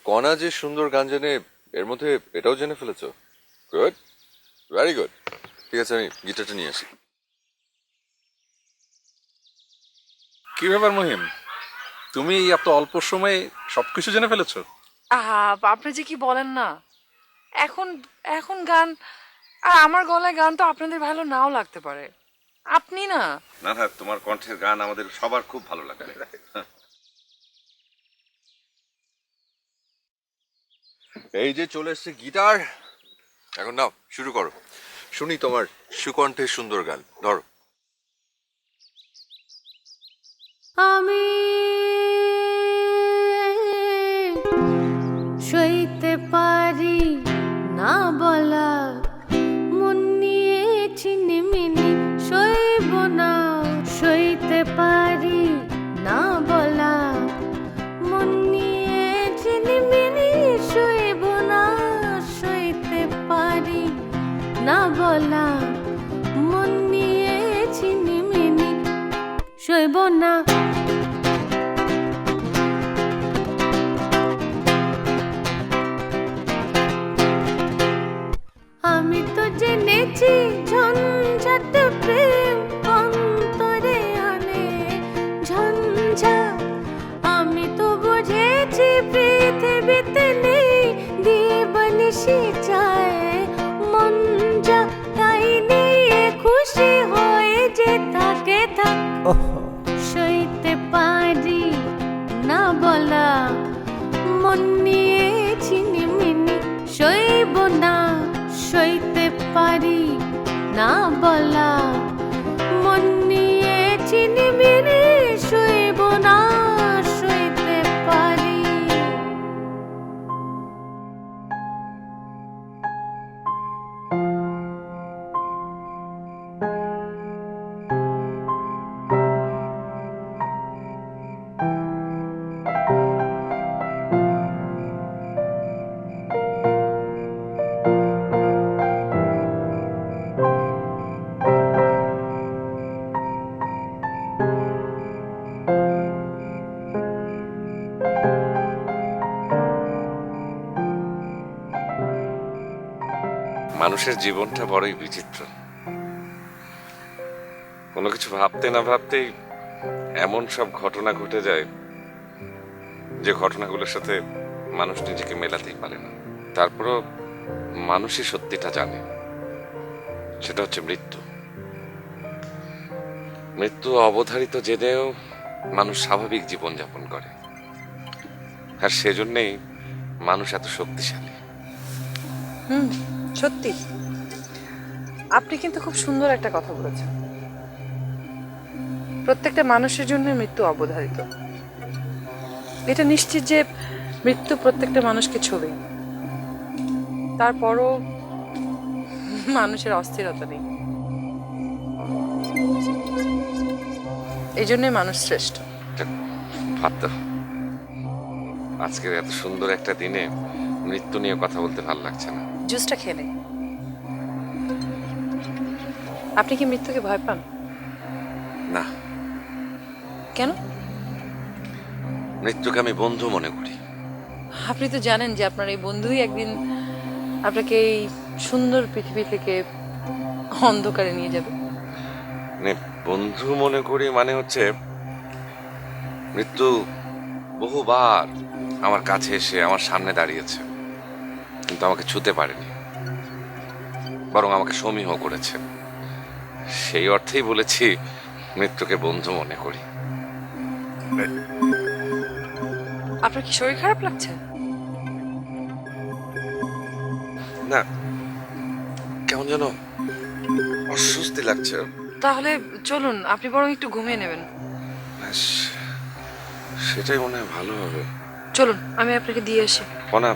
F: কণা যে সুন্দর গান জানে এর মধ্যে এটাও জেনে ফেলেছো। Good, very good. ঠিক আছে, আমি গিটারটা নিয়ে আসি।
E: কি ব্যাপার মহিম, তুমি এই এত অল্প সময়ে সবকিছু জেনে ফেলেছো?
D: আপনি যে কি বলেন না, এখন এখন গান আর আমার গলায় গান তো আপনাদের ভালো নাও লাগতে পারে, আপনি না।
A: না না, তোমার কণ্ঠের গান আমাদের সবার খুব ভালো লাগে।
F: এই যে চলে এসছে গিটার, এখন নাও শুরু করো, শুনি তোমার সুকণ্ঠের সুন্দর গান, ধরো।
G: আমি সইতে পারি না বলা মন নিয়ে চিনিমিনি সইব না, সইতে পারি না বলা মন নিয়ে চিনিমিনি সইব না, সইতে পারি না বলা মন নিয়ে চিনিমিনি সইব না। আমি তো জেনেছি ঝঞ্ঝাট প্রেম অন্তরে আনে ঝঞ্ঝাট, আমি তো বুঝেছি পৃথিবীতে নেই দিবানিশি চায় মন যা, তাই নিয়ে খুশি হয়ে যে থাকে থাক, সইতে পারি না বলা মন নিয়ে চিনিমিনি সইব না, সইতে পারি না বলা মন নিয়ে চিনিমিনি সইব না, সইতে পারি।
A: মানুষের জীবনটা বড়ই বিচিত্র। কোনো কিছু ভাবতে না ভাবতেই এমন সব ঘটনা ঘটে যায় যে ঘটনাগুলোর সাথে মানুষ নিজেকে মেলাতেই পারে না। তারপরও মানুষই সত্যিটা জানে, সেটা হচ্ছে মৃত্যু। মৃত্যু অবধারিত জেনেও মানুষ স্বাভাবিক জীবনযাপন করে, আর সেজন্যেই মানুষ এত শক্তিশালী।
D: সত্যি আপনি কিন্তু খুব সুন্দর একটা কথা বলেছেন। প্রত্যেকটা মানুষের জন্য মৃত্যু অবধারিত, এটা নিশ্চিত যে মৃত্যু প্রত্যেকটা মানুষকে ছবে। তারপরও মানুষের অস্থিরতা নেই, এই জন্যই মানুষ শ্রেষ্ঠ।
A: ভাবতে আজকের এত সুন্দর একটা দিনে মৃত্যু নিয়ে কথা বলতে ভালো লাগছে না।
D: জুসটা খেয়ে নেই। আপনি কি মৃত্যুকে ভয় পান?
A: না,
D: কেন?
A: মৃত্যুকে আমি বন্ধু মনে করি।
D: আপনি তো জানেন যে আপনার এই বন্ধুই একদিন আপনাকে এই সুন্দর পৃথিবী থেকে অন্ধকারে নিয়ে যাবে।
A: মানে বন্ধু মনে করি মানে হচ্ছে মৃত্যু বহুবার আমার কাছে এসে আমার সামনে দাঁড়িয়েছে, কিন্তু আমাকে ছুতে পারেনি, বরং আমাকে সমীহ করেছে। সেই অর্থেই বলেছি মৃত্যুকে বন্ধু মনে করি।
D: আপনার কি শরীর খারাপ লাগছে?
A: না, কেমন যেন অস্বস্তি লাগছে।
D: তাহলে চলুন, আপনি বরং একটু ঘুমিয়ে নেবেন।
A: ব্যাস, সেটাই মনে হয় ভালো হবে।
D: চলুন, আমি আপনাকে দিয়ে আসি।
A: না,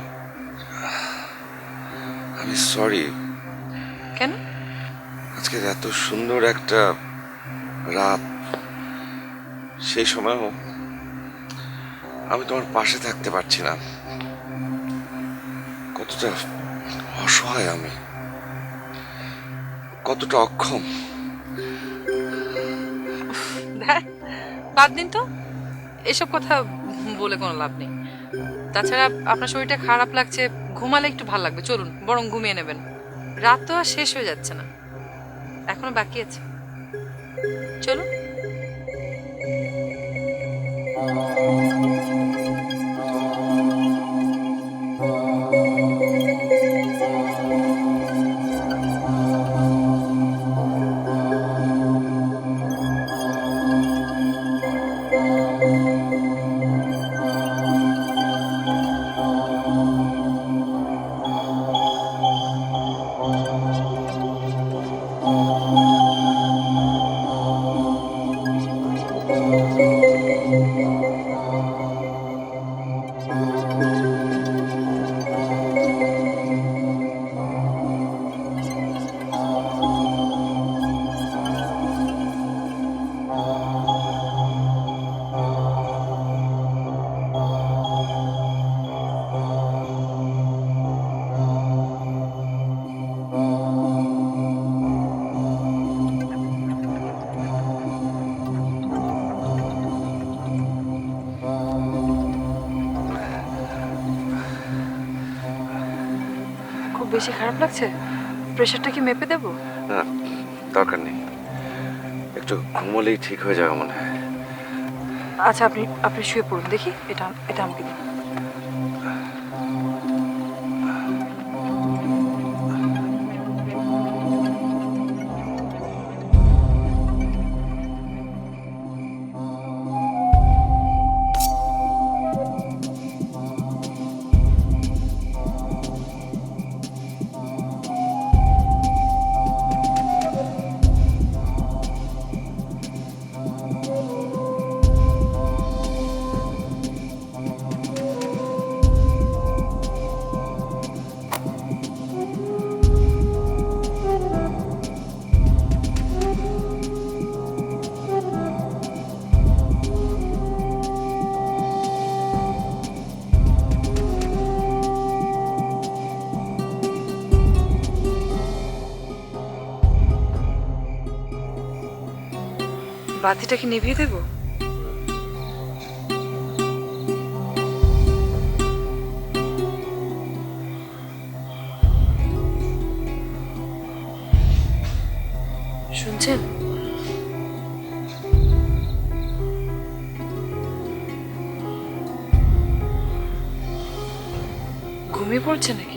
A: আমি সরি।
D: কেন?
A: আজকের এত সুন্দর একটা রাত, সেই সময়ও আমি তোমার পাশে থাকতে পারছি না। কতটা অসহায় আমি, কতটা অক্ষম।
D: বাদ দিন তো, এসব কথা বলে কোনো লাভ নেই। তাছাড়া আপনার শরীরটা খারাপ লাগছে, ঘুমালে একটু ভালো লাগবে। চলুন, বরং ঘুমিয়ে নেবেন। রাত তো আর শেষ হয়ে যাচ্ছে না, এখনো বাকি আছে। চলুন। খুব বেশি খারাপ লাগছে? প্রেশারটা কি মেপে দেবো?
A: না, দরকার নেই, একটু ঘুমোলেই ঠিক হয়ে যাবে মনে হয়।
D: আচ্ছা, আপনি আপনি শুয়ে পড়ুন, দেখি এটা এটা আমাকে দিন। বাতিটা কি নিভিয়ে দেবো? শুনছেন? ঘুমিয়ে পড়ছে নাকি?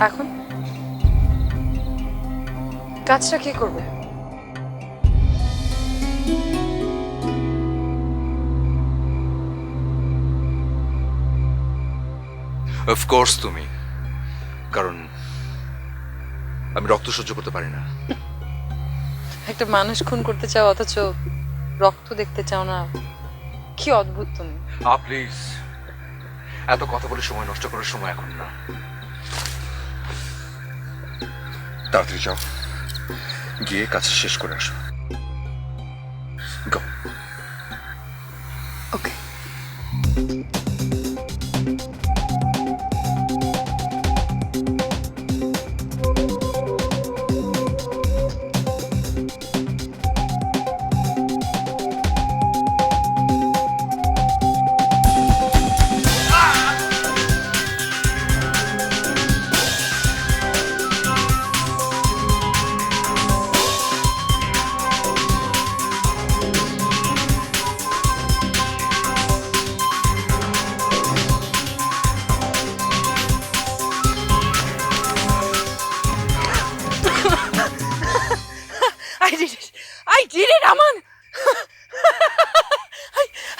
D: এখন কাজটা কে করবে?
F: অফকোর্স তুমি, কারণ আমি রক্ত সহ্য করতে পারি না।
D: একটা মানুষ খুন করতে চাও অথচ রক্ত দেখতে চাও না, কি অদ্ভুত তুমি।
F: প্লিজ, এত কথা বলে সময় নষ্ট করার সময় এখন না। তাড়াতাড়ি যাও, গিয়ে কাজ শেষ করে আসো। Go.
D: Okay. I did it! I did it, Aman!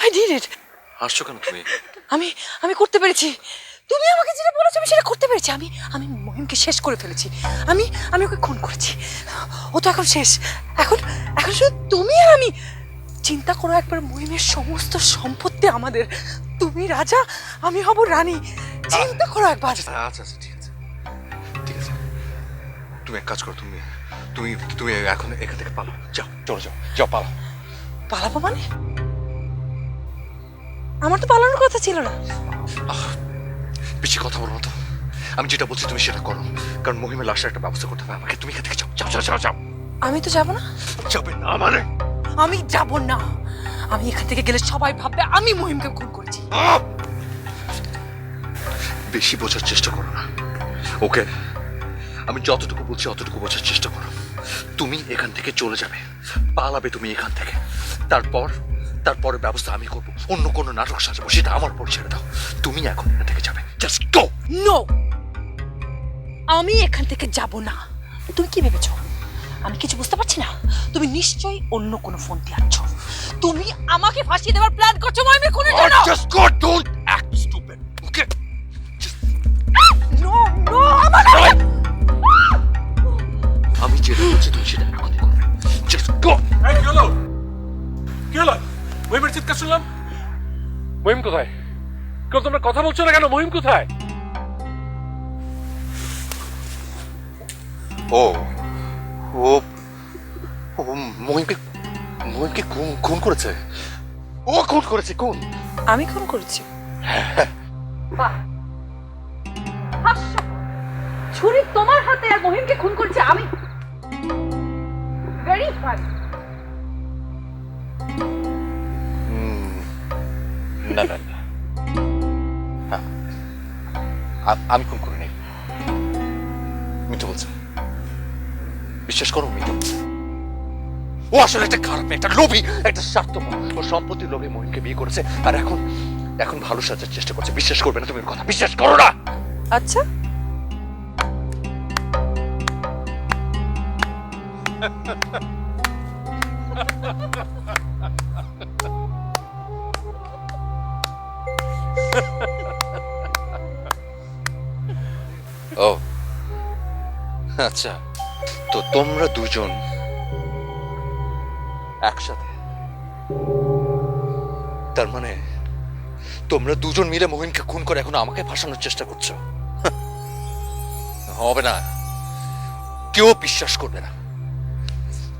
D: I did it!
F: হাসছো কেন তুমি?
D: আমি করতে পেরেছি। তুমি আমাকে যেটা বলেছো আমি সেটা করতে পেরেছি। আমি মহিমকে শেষ করে ফেলেছি। আমি ওকে খুন করেছি। ও তো এখন শেষ। এখন শুধু তুমি আর আমি। চিন্তা করো একবার, মহিমের সমস্ত সম্পত্তি আমাদের। তুমি রাজা, আমি হব রানী। চিন্তা করো একবার।
F: আচ্ছা আচ্ছা, ঠিক আছে ঠিক আছে, তুমি এক কাজ করো, তুমি তুমি তুমি এখন এখান থেকে পালাও। যাও, চলো যাও যাও, পালাও।
D: পালাবো মানে? আমার তো পালানোর কথা ছিল না।
F: বেশি কথা বলো না তো, আমি যেটা বলছি তুমি সেটা করো, কারণ মহিমের লাশের একটা ব্যবস্থা করতে হবে আমাকে। তুমি এখান থেকে যাও যাও যাও যাও যাও।
D: আমি তো যাব না।
F: যাবে না মানে?
D: আমি যাব না। আমি এখান থেকে গেলে সবাই ভাববে আমি মহিমকে খুন করেছি।
F: বেশি বোঝার চেষ্টা করো না, ওকে? আমি যতটুকু বলছি অতটুকু বোঝার চেষ্টা করো। তুমি এখান থেকে চলে যাবে, পালাবে তুমি এখান থেকে। তারপরে ব্যবস্থা আমি করবো, অন্য কোনো নাটক সাজাবো, সেটা আমার উপর ছেড়ে দাও। তুমি এখন এখান থেকে যাবে, জাস্ট গো।
D: নো, আমি এখান থেকে যাব না। তুমি কি ভেবেছো আমি কিছু বুঝতে পারছি না? তুমি নিশ্চয়ই অন্য কোনো ফোন দিয়ে আছো। তুমি আমাকে ফাঁসিয়ে দেওয়ার প্ল্যান করছো মহিমের খুনের জন্য।
F: Just go, don't act stupid, okay?
D: No no, আমার
F: আমি যেটা বলছি তুমি সেটা এখন করবে, জাস্ট গো।
E: এই, কি হলো? কি হলো? মহিমের চিৎকার শুনলাম। মহিম কোথায়? কেউ তোমরা কথা বলছো না কেন? মহিম কোথায়?
F: ও ও ও মহিমকে মহিমকে খুন করেছে। ও খুন করেছে। কোন?
D: আমি খুন করেছি?
J: ছুরি তোমার হাতে আর মহিমকে খুন করেছে আমি। Very fun.
F: না না না, আমি খুন করিনি। মিথ্যে বলছে, বিশ্বাস করো, মিথ্যে বলছে। ও আসলে একটা খারাপ মেয়ে, একটা লোভী, একটা স্বার্থপর। ও সম্পত্তির লোভে মহিমকে বিয়ে করেছে আর এখন এখন ভালো সাজার চেষ্টা করছে। বিশ্বাস করবে না তুমি ওর কথা, বিশ্বাস করো না।
D: আচ্ছা,
F: ও আচ্ছা, তো তোমরা দুজন একসাথে, তার মানে তোমরা দুজন মিলে মহিনকে খুন করে এখন আমাকে ফাঁসানোর চেষ্টা করছো? হবে না, কেউ বিশ্বাস করবে না।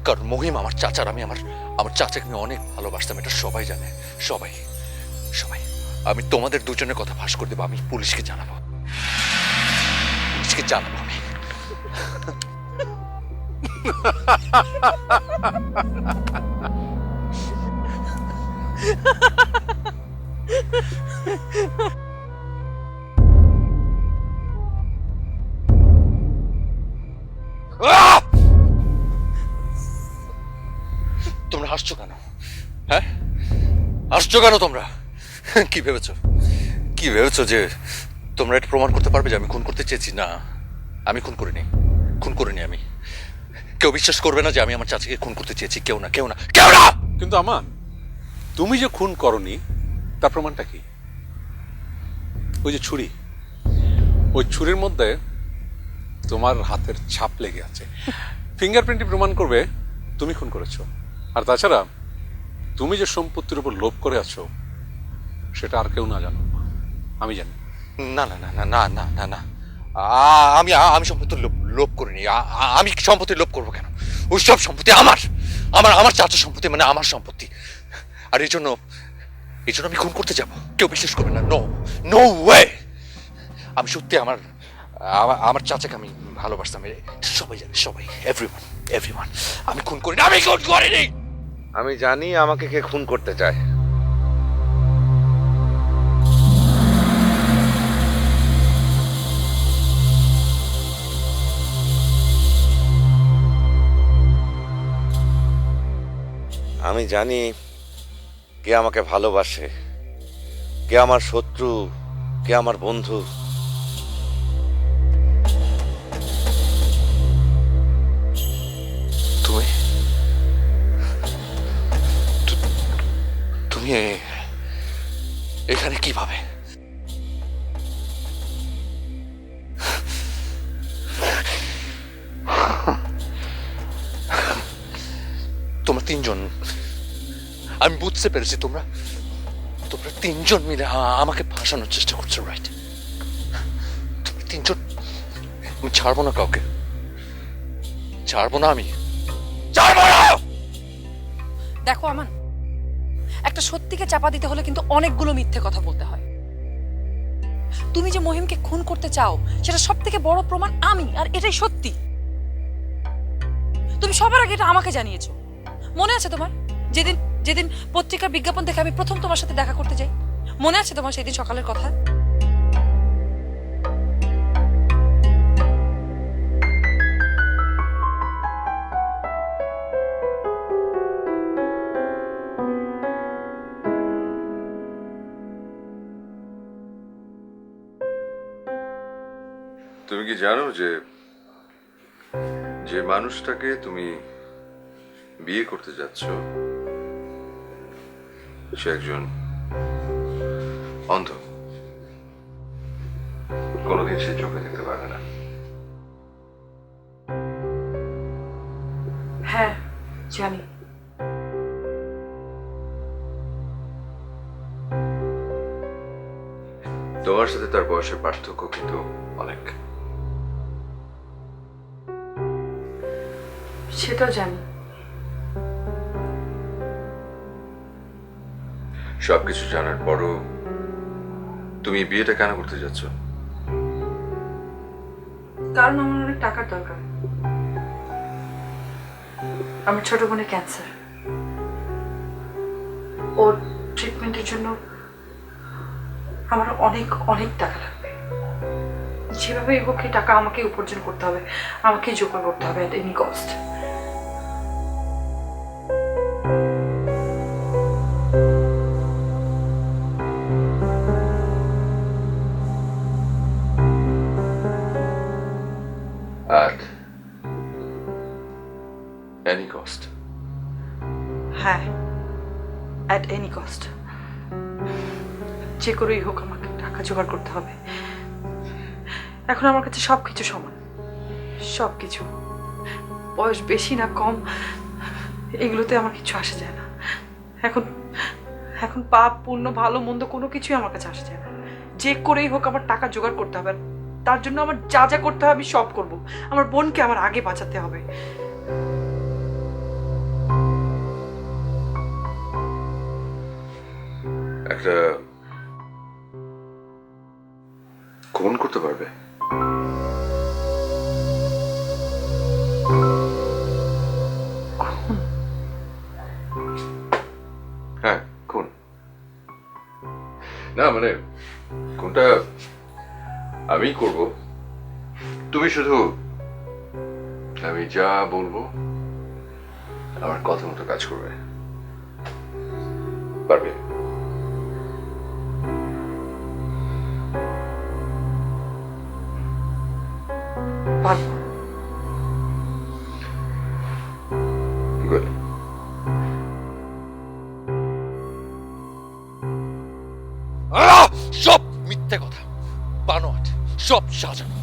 F: কারণ মহিম আমার চাচার, আমি আমার চাচাকে আমি অনেক ভালোবাসতাম, এটা সবাই জানে। সবাই সবাই আমি তোমাদের দুজনের কথা ফাঁস করে দেবো। আমি পুলিশকে জানাবো, পুলিশকে জানাবো আমি। তোমরা হাসছো কেন? হ্যাঁ, হাসছো কেন তোমরা? কি ভেবেছো, কি ভেবেছো যে তোমরা এটা প্রমাণ করতে পারবে যে আমি খুন করতে চেয়েছি? না, আমি খুন করিনি, খুন করিনি আমি। কেউ বিশ্বাস করবে না যে আমি আমার চাচাকে খুন করতে চেয়েছি। কেউ না, কেউ না, কেউ না।
E: কিন্তু আমান, তুমি যে খুন করনি তার প্রমাণটা কি? ওই যে ছুরি, ওই ছুরির মধ্যে তোমার হাতের ছাপ লেগে আছে। ফিঙ্গারপ্রিন্টই প্রমাণ করবে তুমি খুন করেছো। আর তাছাড়া তুমি যে সম্পত্তির উপর লোভ করে আছো সেটা আর কেউ না জানো, আমি জানি।
F: না না না না না না না না, আমি আমি সম্পত্তির লোভ করিনি। আমি সম্পত্তির লোভ করবো কেন? ওই সব সম্পত্তি আমার, আমার আমার চাচার সম্পত্তি, মানে আমার সম্পত্তি। আর এই জন্য আমি খুন করতে যাব? কেউ বিশ্বাস করবে না। No, no way. আমি সত্যি আমার চাচাকে আমি ভালোবাসতাম, সবাই জানে, সবাই, এভরিওয়ান এভরিওয়ান। আমি খুন করিনি, আমি খুন করিনি।
A: আমি জানি আমাকে কে খুন করতে চায়। আমি জানি কে আমাকে ভালোবাসে, কে আমার শত্রু, কে আমার বন্ধু।
F: তুমি তুমি এখানে কিভাবে? তোমরা তিনজন, আমি বুঝতে পেরেছি তোমরা তিনজন মিলে আমাকে ফাঁসানোর চেষ্টা করছো, রাইট? তোমরা তিনজন। আমি ছাড়বো না কাউকে, ছাড়বো না, আমি ছাড়বো না।
J: দেখো আমান, একটা সত্যিকে চাপা দিতে হলে কিন্তু অনেকগুলো মিথ্যে কথা বলতে হয়। তুমি যে মহিমকে খুন করতে চাও সেটা সব থেকে বড় প্রমাণ আমি, আর এটাই সত্যি। তুমি সবার আগে এটা আমাকে জানিয়েছো। মনে আছে তোমার যেদিন যেদিন পত্রিকার বিজ্ঞাপন দেখে আমি প্রথম তোমার সাথে দেখা করতে যাই? মনে আছে তোমার সেদিন সকালের কথা?
F: তুমি কি জানো যে যে মানুষটাকে তুমি বিয়ে করতে যাচ্ছ সে একজন অন্ধ। কোনোদিন সে চোখে দেখতে পারবে না।
D: হ্যাঁ জানি।
F: তোমার সাথে তার বয়সের পার্থক্য কিন্তু অনেক।
D: সেটাও জানি।
F: সবকিছু জানার পরও তুমি বিয়েটা কেন করতে যাচ্ছ?
D: কারণ আমার অনেক টাকার দরকার। আমার ছোট বোনের ক্যান্সার, ওর ট্রিটমেন্টের জন্য আমার অনেক অনেক টাকা লাগবে। যেভাবে হোক এই টাকা আমাকে উপার্জন করতে হবে, আমাকে জোগাড় করতে হবে at any cost.
F: At any cost?
D: হ্যাঁ, অ্যাট এনি কস্ট। যে করেই হোক আমাকে টাকা জোগাড় করতে হবে। এখন আমার কাছে সবকিছু সমান, সবকিছু। বয়স বেশি না কম এগুলোতে আমার কিছু আসে যায় না। এখন এখন পাপ পুণ্য ভালো মন্দ কোনো কিছুই আমার কাছে আসে যায় না। যে করেই হোক আমার টাকা জোগাড় করতে হবে। আর তার জন্য আমার যা যা করতে হবে আমি সব করব। আমার বোনকে আমার আগে বাঁচাতে হবে।
F: একটা খুন করতে পারবে? হ্যাঁ, খুন। না মানে কোনটা আমি করব, তুমি শুধু আমি যা বলবো আমার কথা মতো কাজ করবে। পারবে?
D: পারবো।
F: গুড।
K: সব মিথ্যে কথা, বানোয়াট, সব সাজানো।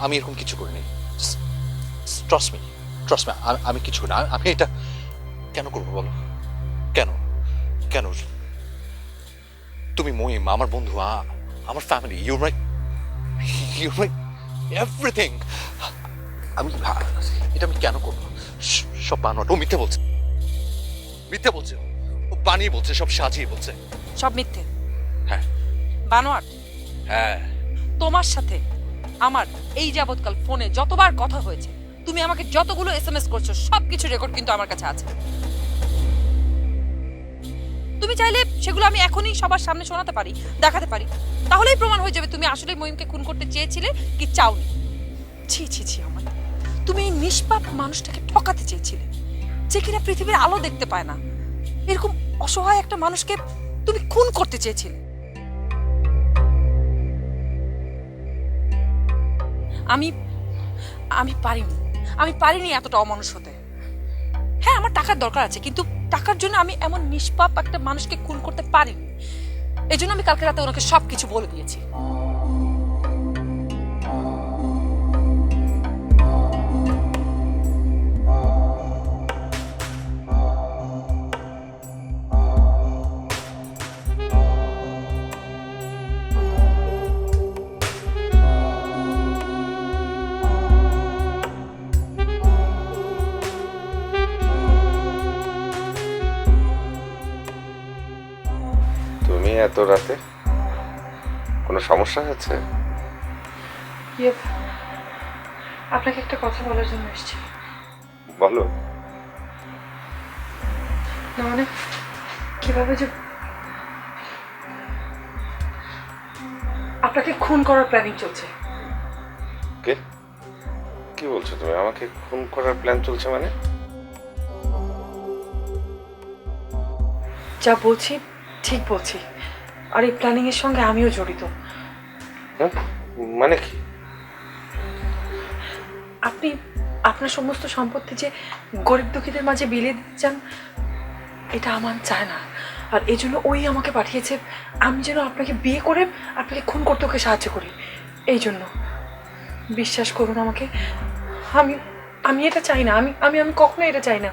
K: আমি এরকম কিছু করিনি। ট্রাস্ট মি, আমি কিছু না। আমি এটা কেন করবো বলো? কেন কেন? তুমি মহিম, আমার বন্ধু, আমার ফ্যামিলি, ইউর মাই এভরিথিং। আমি এটা আমি কেন করবো? সব বানোয়াট। ও মিথ্যে বলছে, মিথ্যে বলছে, ও বানিয়ে বলছে, সব সাজিয়ে বলছে।
J: সব মিথ্যে।
K: হ্যাঁ।
J: বানোয়াট।
K: হ্যাঁ।
J: তোমার সাথে আমার এই যাবৎকাল ফোনে যতবার কথা হয়েছে, তুমি আমাকে যতগুলো এসএমএস করছো, সবকিছু রেকর্ড কিন্তু আমার কাছে আছে। তুমি চাইলে সেগুলো আমি এখনই সবার সামনে শোনাতে পারি, দেখাতে পারি। তাহলেই প্রমাণ হয়ে যাবে তুমি আসলে মহিমকে খুন করতে চেয়েছিলে কি চাওনি। ছি ছি ছি, আমার তুমি এই নিষ্পাপ মানুষটাকে ঠকাতে চেয়েছিলে, যে কিনা পৃথিবীর আলো দেখতে পায় না। এরকম অসহায় একটা মানুষকে তুমি খুন করতে চেয়েছিলে। আমি আমি পারিনি এতটা অমানুষ হতে। হ্যাঁ, আমার টাকার দরকার আছে, কিন্তু টাকার জন্য আমি এমন নিষ্পাপ একটা মানুষকে খুন করতে পারিনি। এই জন্য আমি কালকে রাতে ওনাকে সবকিছু বলে দিয়েছি।
A: তুমি এত রাতে কোনো সমস্যা হচ্ছে?
D: আপনাকে একটা কথা বলার জন্য এসেছি।
A: বলো।
D: না মানে কিভাবে যে আপনাকে খুন করার প্ল্যানিং চলছে।
A: কে? কি বলছো তুমি? আমাকে খুন করার প্ল্যান চলছে মানে?
D: যা বলছি ঠিক বলছি, আর এই প্ল্যানিং এর সঙ্গে আমিও জড়িত।
A: হ্যাঁ, মানে কি?
D: আপনি আপনার সমস্ত সম্পত্তি যে গরিব দুঃখীদের মাঝে বিলিয়ে দিতে চান, এটা আমার চায় না। আর এই জন্য ওই আমাকে পাঠিয়েছে আমি যেন আপনাকে বিয়ে করে আপনাকে খুন করতে ওকে সাহায্য করি। এই জন্য বিশ্বাস করুন আমাকে, আমি আমি এটা চাই না। আমি আমি আমি কখনো এটা চাই না।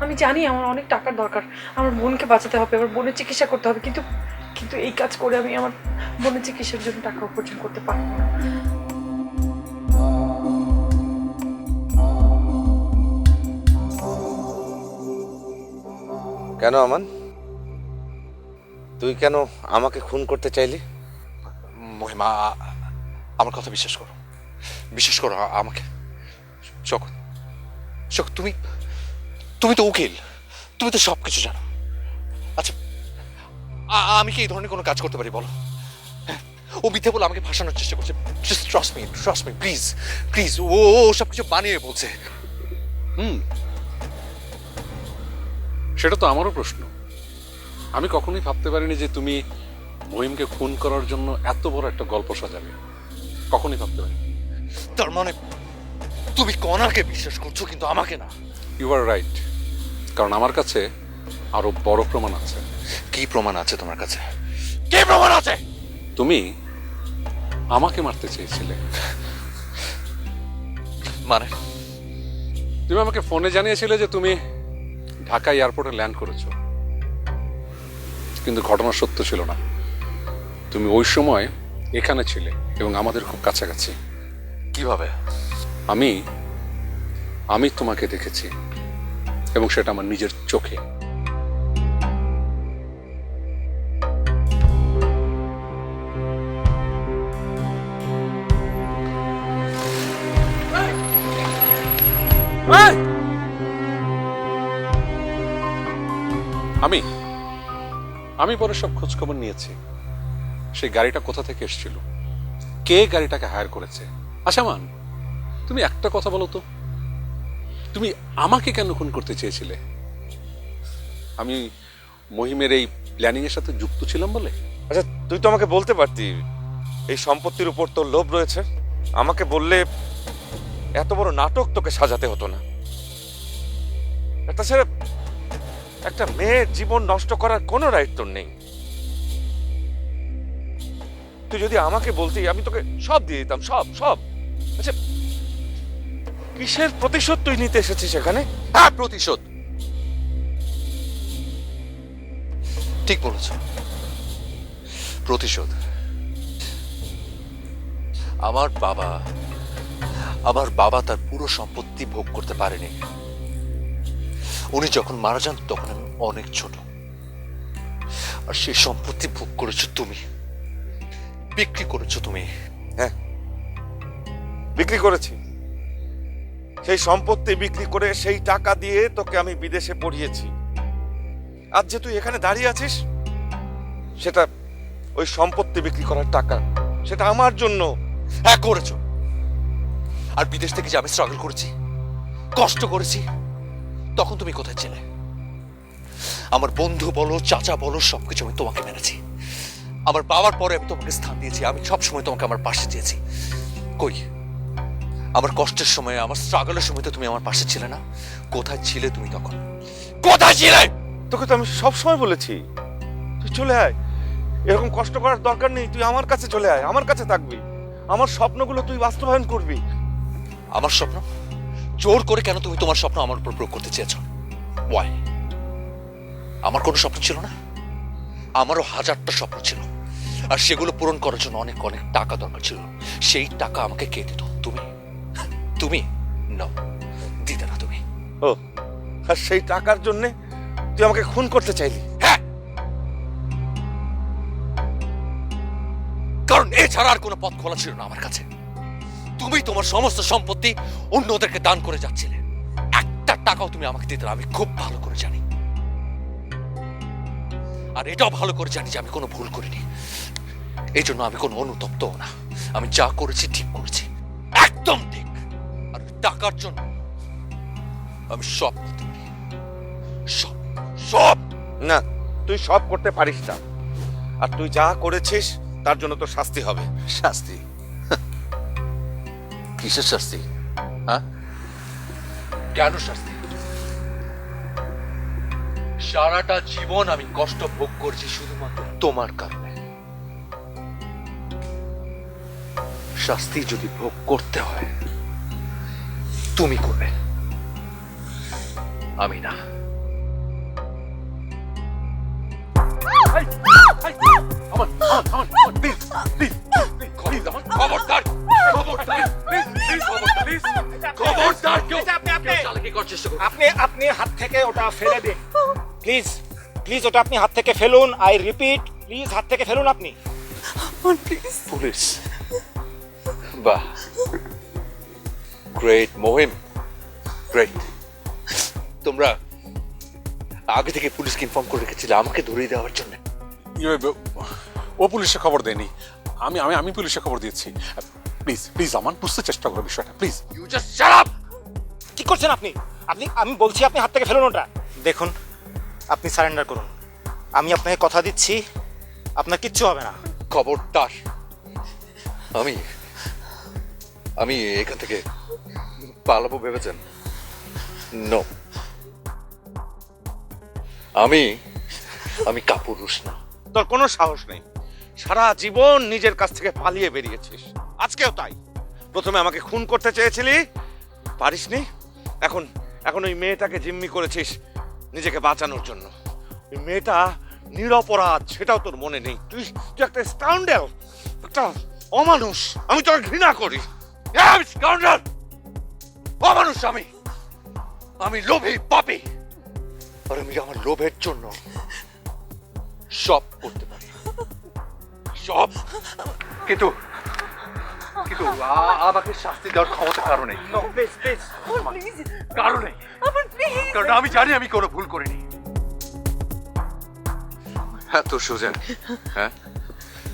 D: আমি জানি আমার অনেক টাকার দরকার, আমার বোনকে বাঁচাতে হবে, আমার বোনের চিকিৎসা করতে হবে, কিন্তু কিন্তু এই কাজ করে আমি আমার বোনের চিকিৎসার জন্য টাকা উপার্জন করতে পারবো না।
A: কেন আমান, তুই কেন আমাকে খুন করতে চাইলি?
K: মহিমা, আমার কথা বিশ্বাস করো, বিশ্বাস করো আমাকে। শোকত, শোকত, তুমি তুমি তো উকিল, তুমি তো সব কিছু জানো। আচ্ছা, আমি কি এই ধরনের কোনো কাজ করতে পারি বলো? হ্যাঁ, ও মিথ্যে বলে আমাকে ফাঁসানোর চেষ্টা করছে। Just trust me please please. ও সব কিছু বানিয়ে বলছে।
E: সেটা তো আমারও প্রশ্ন। আমি কখনোই ভাবতে পারিনি যে তুমি মহিমকে খুন করার জন্য এত বড় একটা গল্প সাজাবে। কখনোই ভাবতে পারিনি।
K: তার মানে তুমি কণাকে বিশ্বাস করছো কিন্তু আমাকে না?
E: ইউ আর রাইট, কারণ আমার কাছে আরো বড় প্রমাণ আছে।
K: কি প্রমাণ আছে তোমার কাছে? কি প্রমাণ আছে?
E: তুমি আমাকে মারতে চেয়েছিলে।
K: মানে
E: তুমি আমাকে ফোনে জানিয়েছিলে যে তুমি ঢাকা এয়ারপোর্টে ল্যান্ড করেছো, কিন্তু ঘটনা সত্য ছিল না। তুমি ওই সময় এখানে ছিলে এবং আমাদের খুব কাছাকাছি।
K: কিভাবে?
E: আমি তোমাকে দেখেছি এবং সেটা আমার নিজের চোখে। আমি পরে সব খোঁজ খবর নিয়েছি, সেই গাড়িটা কোথা থেকে এসেছিল, কে গাড়িটাকে হায়ার করেছে। আচ্ছা মান, তুমি একটা কথা বলো তো, তুমি আমাকে কেন খুন করতে চেয়েছিলে? আমি মহিমের এই প্ল্যানিং এর সাথে যুক্ত ছিলাম বলে?
A: আচ্ছা, তুই তো আমাকে বলতে পারতি এই সম্পত্তির উপর তোর লোভ রয়েছে। আমাকে বললে এত বড় নাটক তোকে সাজাতে হতো না। তাছাড়া একটা মেয়ের জীবন নষ্ট করার কোনো রাইট তোর নেই। তুই যদি আমাকে বলতি আমি তোকে সব দিয়ে দিতাম, সব সব। আচ্ছা, কিসের প্রতিশোধ তুই নিতে এসেছিস এখানে?
K: হ্যাঁ, প্রতিশোধ। ঠিক বলেছ, প্রতিশোধ। আমার বাবা তার পুরো সম্পত্তি ভোগ করতে পারেনি। উনি যখন মারা যান তখন আমি অনেক ছোট, আর সেই সম্পত্তি ভোগ করেছো তুমি, বিক্রি করেছো তুমি।
A: হ্যাঁ, বিক্রি করেছি। সেই সম্পত্তি বিক্রি করে সেই টাকা দিয়ে তোকে আমি বিদেশে পড়িয়েছি। আজ যে তুই এখানে দাঁড়িয়ে আছিস, সেটা ওই সম্পত্তি বিক্রি করার টাকা। সেটা আমার জন্য।
K: হ্যাঁ, করেছো। আর বিদেশ থেকে যে আমি স্ট্রাগল করেছি, কষ্ট করেছি, তখন তুমি কোথায় ছিলে? আমার বন্ধু বলো, চাচা বলো, সবকিছু আমি তোমাকে মেনেছি। আমার বাবার পরে আমি তোমাকে স্থান দিয়েছি। আমি সবসময় তোমাকে আমার পাশে চেয়েছি। কই, আমার কষ্টের সময়, আমার স্ট্রাগলের সময় তো তুমি আমার পাশে ছিলে না। কোথায় ছিলে তুমি তখন? কোথায় ছিলে?
A: তোকে তো আমি সবসময় বলেছি তুই চলে আয়, এরকম কষ্ট করার দরকার নেই। তুই আমার কাছে চলে আয়, আমার কাছে থাকবি, আমার স্বপ্নগুলো তুই বাস্তবায়ন করবি।
K: আমার স্বপ্ন? জোর করে কেন তুমি তোমার স্বপ্ন আমার উপর প্রয়োগ করতে চেয়েছ? ওয়াই? আমার কোনো স্বপ্ন ছিল না? আমারও হাজারটা স্বপ্ন ছিল, আর সেগুলো পূরণ করার জন্য অনেক অনেক টাকা দরকার ছিল। সেই টাকা আমাকে কে দিত? তুমি না, দিতে না তুমি।
A: ও, আর সেই টাকার জন্য তুই আমাকে খুন করতে চাইলি?
K: হ্যাঁ, কারণ এছাড়া আর কোনো পথ খোলা ছিল না আমার কাছে। তুমি তোমার সমস্ত সম্পত্তি অন্যদেরকে দান করে যাচ্ছিলে, একটা টাকাও তুমি আমাকে দিতে না। আমি খুব ভালো করে জানি, আর এটাও ভালো করে জানি যে আমি কোনো ভুল করিনি। এই জন্য আমি কোনো অনুতপ্তও না। আমি যা করেছি ঠিক করেছি, একদম ঠিক। আর টাকার জন্য আমি সব করতে পারি, সব সব।
A: না, তুই সব করতে পারিস না। আর তুই যা করেছিস তার জন্য তো শাস্তি হবে।
K: শাস্তি? কিসের শাস্তি? হ্যাঁ, কেন শাস্তি? সারাটা জীবন আমি কষ্ট ভোগ করছি শুধুমাত্র তোমার কারণে। শাস্তি যদি ভোগ করতে হয় তুমি করবে, আমি না। চেষ্টা করবো।
L: আপনি আপনি হাত থেকে ওটা ফেলে দিন প্লিজ প্লিজ, ওটা আপনি হাত থেকে ফেলুন। আই রিপিট, প্লিজ হাত থেকে ফেলুন আপনি।
K: পুলিশ, বাহ, গ্রেট মহিম, গ্রেট। তোমরা আগে থেকে পুলিশকে ইনফর্ম করে রেখেছিলে আমাকে ধরিয়ে দেওয়ার জন্য।
E: ইয়ে, ও পুলিশে খবর দেয়নি, আমি আমি আমি পুলিশে খবর দিয়েছি। প্লিজ প্লিজ আমান, বুঝতে চেষ্টা করো বিষয়টা, please.
K: You just shut up.
L: কি করছেন আপনি? আপনি আমি বলছি আপনি হাত থেকে ফেলুন ওটা। দেখুন, আপনি সারেন্ডার করুন। আমি আপনাকে কথা দিচ্ছি আপনার কিচ্ছু হবে না।
K: খবরদার, আমি আমি এখান থেকে পালাবো ভেবেছেন? নো, আমি আমি কাপুরুষ না।
A: তোর কোনো সাহস নেই, সারা জীবন নিজের কাছ থেকে পালিয়ে বেরিয়েছিস, আজকেও তাই। প্রথমে আমাকে খুন করতে চেয়েছিলি, পারিসনি। এখন এখন ওই মেয়েটাকে জিম্মি করেছিস নিজেকে বাঁচানোর জন্য। ওই মেয়েটা নিরপরাধ, সেটাও তোর মনে নেই। তুই তুই একটা স্কাউন্ডেল, একটা অমানুষ। আমি তোকে ঘৃণা করি।
K: স্কাউন্ডার, অমানুষ আমি, আমি লোভী পাপী, আর আমি আমার লোভের জন্য সব করতে পারি, সব। কিন্তু কিন্তু আমাকে শাস্তি দেওয়ার ক্ষমতা কারণে কারণে কারণ আমি জানি আমি কোনো ভুল করিনি। এত সোজা? হ্যাঁ,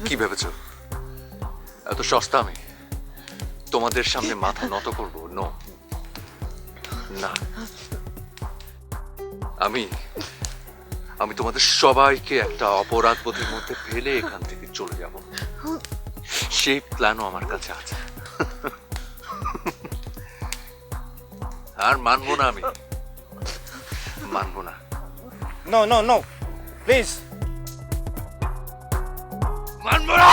K: কি ভেবেছো এত সস্তা আমি তোমাদের সামনে মাথা নত করবো? নো, না। আমি আমি তোমাদের সবাইকে একটা অপরাধ বোধের মধ্যে ফেলে এখান থেকে চলে যাব। সেই প্ল্যানও আমার কাছে আছে। আর মানবো না, আমি মানবো না।
L: নো নো নো, প্লিজ
K: মানবো না।